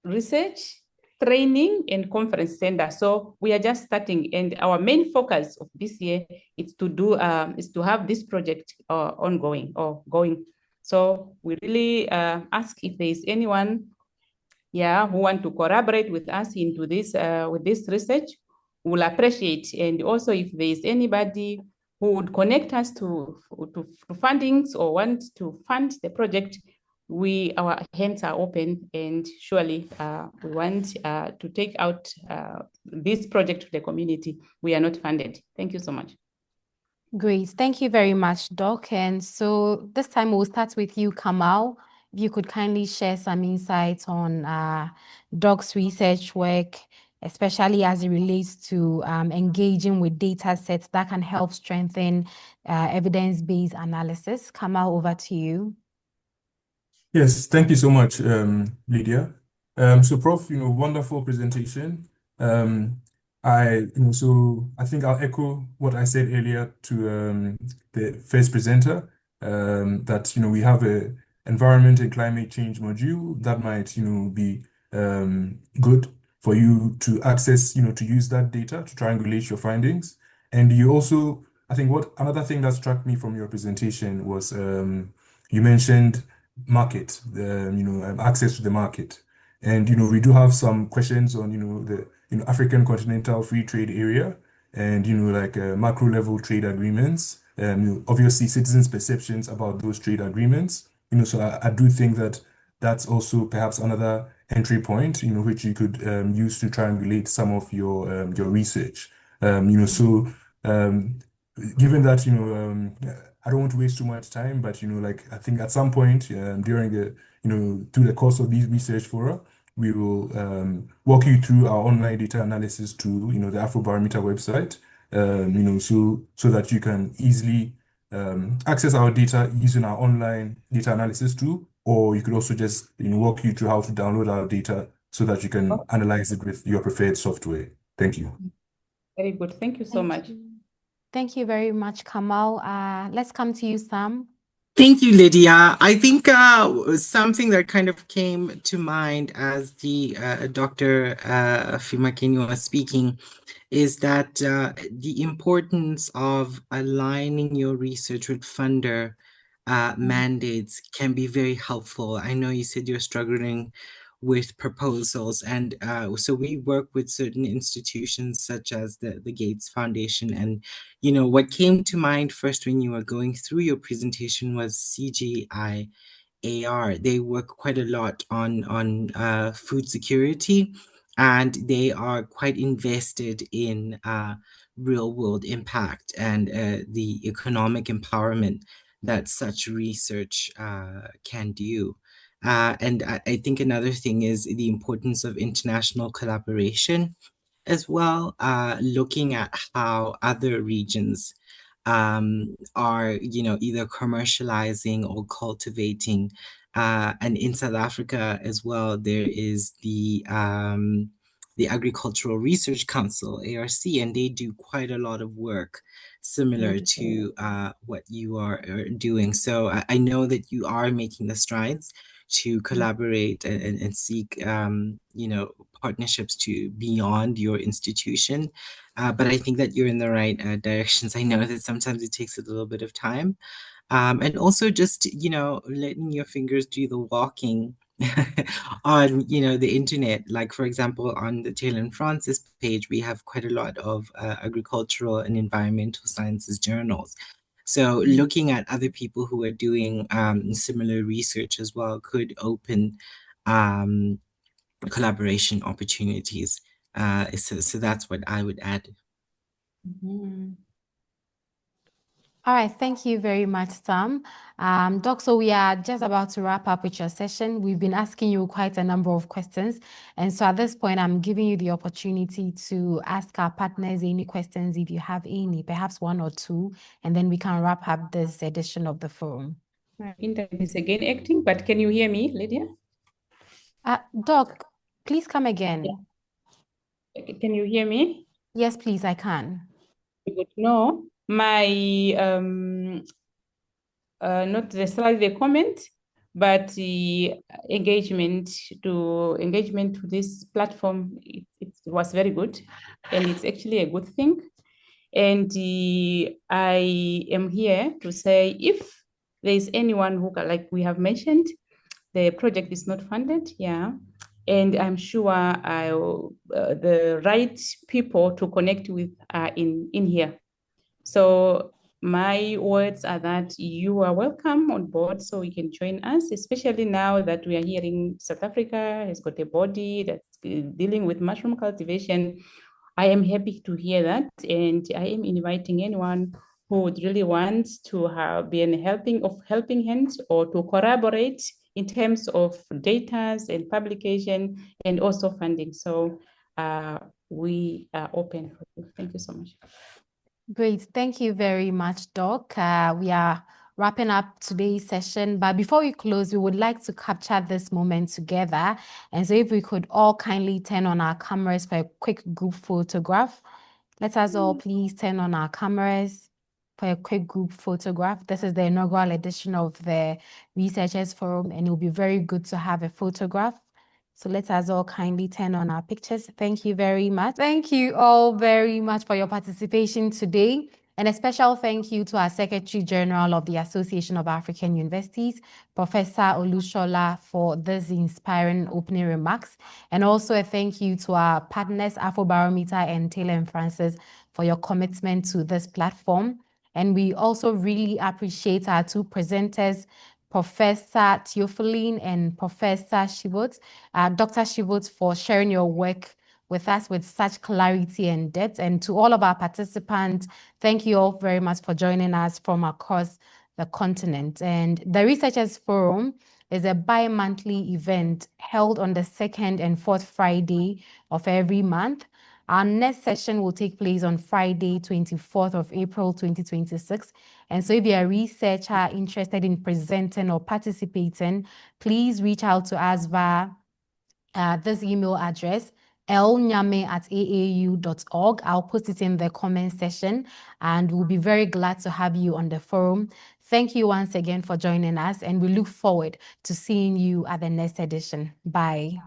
Research, Training, and Conference Center. So we are just starting, and our main focus of this year is to have this project ongoing or going. So we really ask if there is anyone, who want to collaborate with us into this with this research. We'll appreciate, and also if there is anybody who would connect us to fundings or want to fund the project, our hands are open, and surely we want to take out this project to the community. We are not funded. Thank you so much. Great. Thank you very much, Doc. And so this time we'll start with you, Kamal. If you could kindly share some insights on Doc's research work, especially as it relates to engaging with data sets that can help strengthen evidence-based analysis. Kamal, over to you. Yes, thank you so much, Lydia. So Prof, wonderful presentation. So I think I'll echo what I said earlier to the first presenter, that we have a environment and climate change module that might be good for you to access, to use that data to triangulate your findings. And you also, I think another thing that struck me from your presentation was you mentioned market, access to the market. And, we do have some questions on, the, African continental free trade area and, like macro level trade agreements, obviously citizens' perceptions about those trade agreements, so I do think that that's also perhaps another entry point, which you could use to triangulate some of your research. So given that, I don't want to waste too much time, but like I think at some point during the through the course of these research fora, we will walk you through our online data analysis tool, the Afrobarometer website, so that you can easily access our data using our online data analysis tool, or you could also just walk you through how to download our data so that you can analyze it with your preferred software. Thank you. Very good. Thank you so much. Thank you very much, Kamal. Let's come to you, Sam. Thank you, Lydia. I think something that kind of came to mind as the Dr. Fimakeni was speaking is that the importance of aligning your research with funder mandates can be very helpful. I know you said you're struggling with proposals, and so we work with certain institutions such as the Gates Foundation. And what came to mind first when you were going through your presentation was CGIAR. They work quite a lot on food security, and they are quite invested in real world impact and the economic empowerment that such research can do. And I think another thing is the importance of international collaboration as well, looking at how other regions are, either commercializing or cultivating. And in South Africa as well, there is the Agricultural Research Council, ARC, and they do quite a lot of work similar to what you are doing. So I know that you are making the strides to collaborate and seek, partnerships to beyond your institution. But I think that you're in the right directions. I know that sometimes it takes a little bit of time. And also just, letting your fingers do the walking on, the internet. Like, for example, on the Taylor and Francis page, we have quite a lot of agricultural and environmental sciences journals So looking at other people who are doing similar research as well could open collaboration opportunities. So that's what I would add. All right, thank you very much, Sam. Doc, so we are just about to wrap up with your session. We've been asking you quite a number of questions. And so at this point, I'm giving you the opportunity to ask our partners any questions if you have any, perhaps one or two, and then we can wrap up this edition of the forum. Internet is again acting, but can you hear me, Lydia? Doc, please come again. Yeah. Can you hear me? Yes, please, I can. Good. No, my not necessarily the comment, but the engagement to this platform, it was very good, and it's actually a good thing. And I am here to say, if there is anyone who, like we have mentioned, the project is not funded, yeah, and I'm sure the right people to connect with are in here. So my words are that you are welcome on board, so you can join us, especially now that we are hearing South Africa has got a body that's dealing with mushroom cultivation. I am happy to hear that, and I am inviting anyone who would really want to be a helping hand or to collaborate in terms of data and publication and also funding. So we are open for you. Thank you so much. Great. Thank you very much, Doc. We are wrapping up today's session, but before we close, we would like to capture this moment together. And so if we could all kindly turn on our cameras for a quick group photograph. Let us all please turn on our cameras for a quick group photograph. This is the inaugural edition of the Researchers Forum, and it will be very good to have a photograph. So let us all kindly turn on our pictures. Thank you very much. Thank you all very much for your participation today. And a special thank you to our Secretary General of the Association of African Universities, Professor Olushola, for this inspiring opening remarks. And also a thank you to our partners, Afrobarometer and Taylor and Francis, for your commitment to this platform. And we also really appreciate our two presenters, Professor Theophilene and Professor Shibot, Dr. Shibot, for sharing your work with us with such clarity and depth. And to all of our participants, thank you all very much for joining us from across the continent. And the Researchers Forum is a bi-monthly event held on the second and fourth Friday of every month. Our next session will take place on Friday, 24th of April, 2026. And so if you're a researcher interested in presenting or participating, please reach out to us via this email address, lnyame@aau.org. I'll post it in the comment section, and we'll be very glad to have you on the forum. Thank you once again for joining us, and we look forward to seeing you at the next edition. Bye.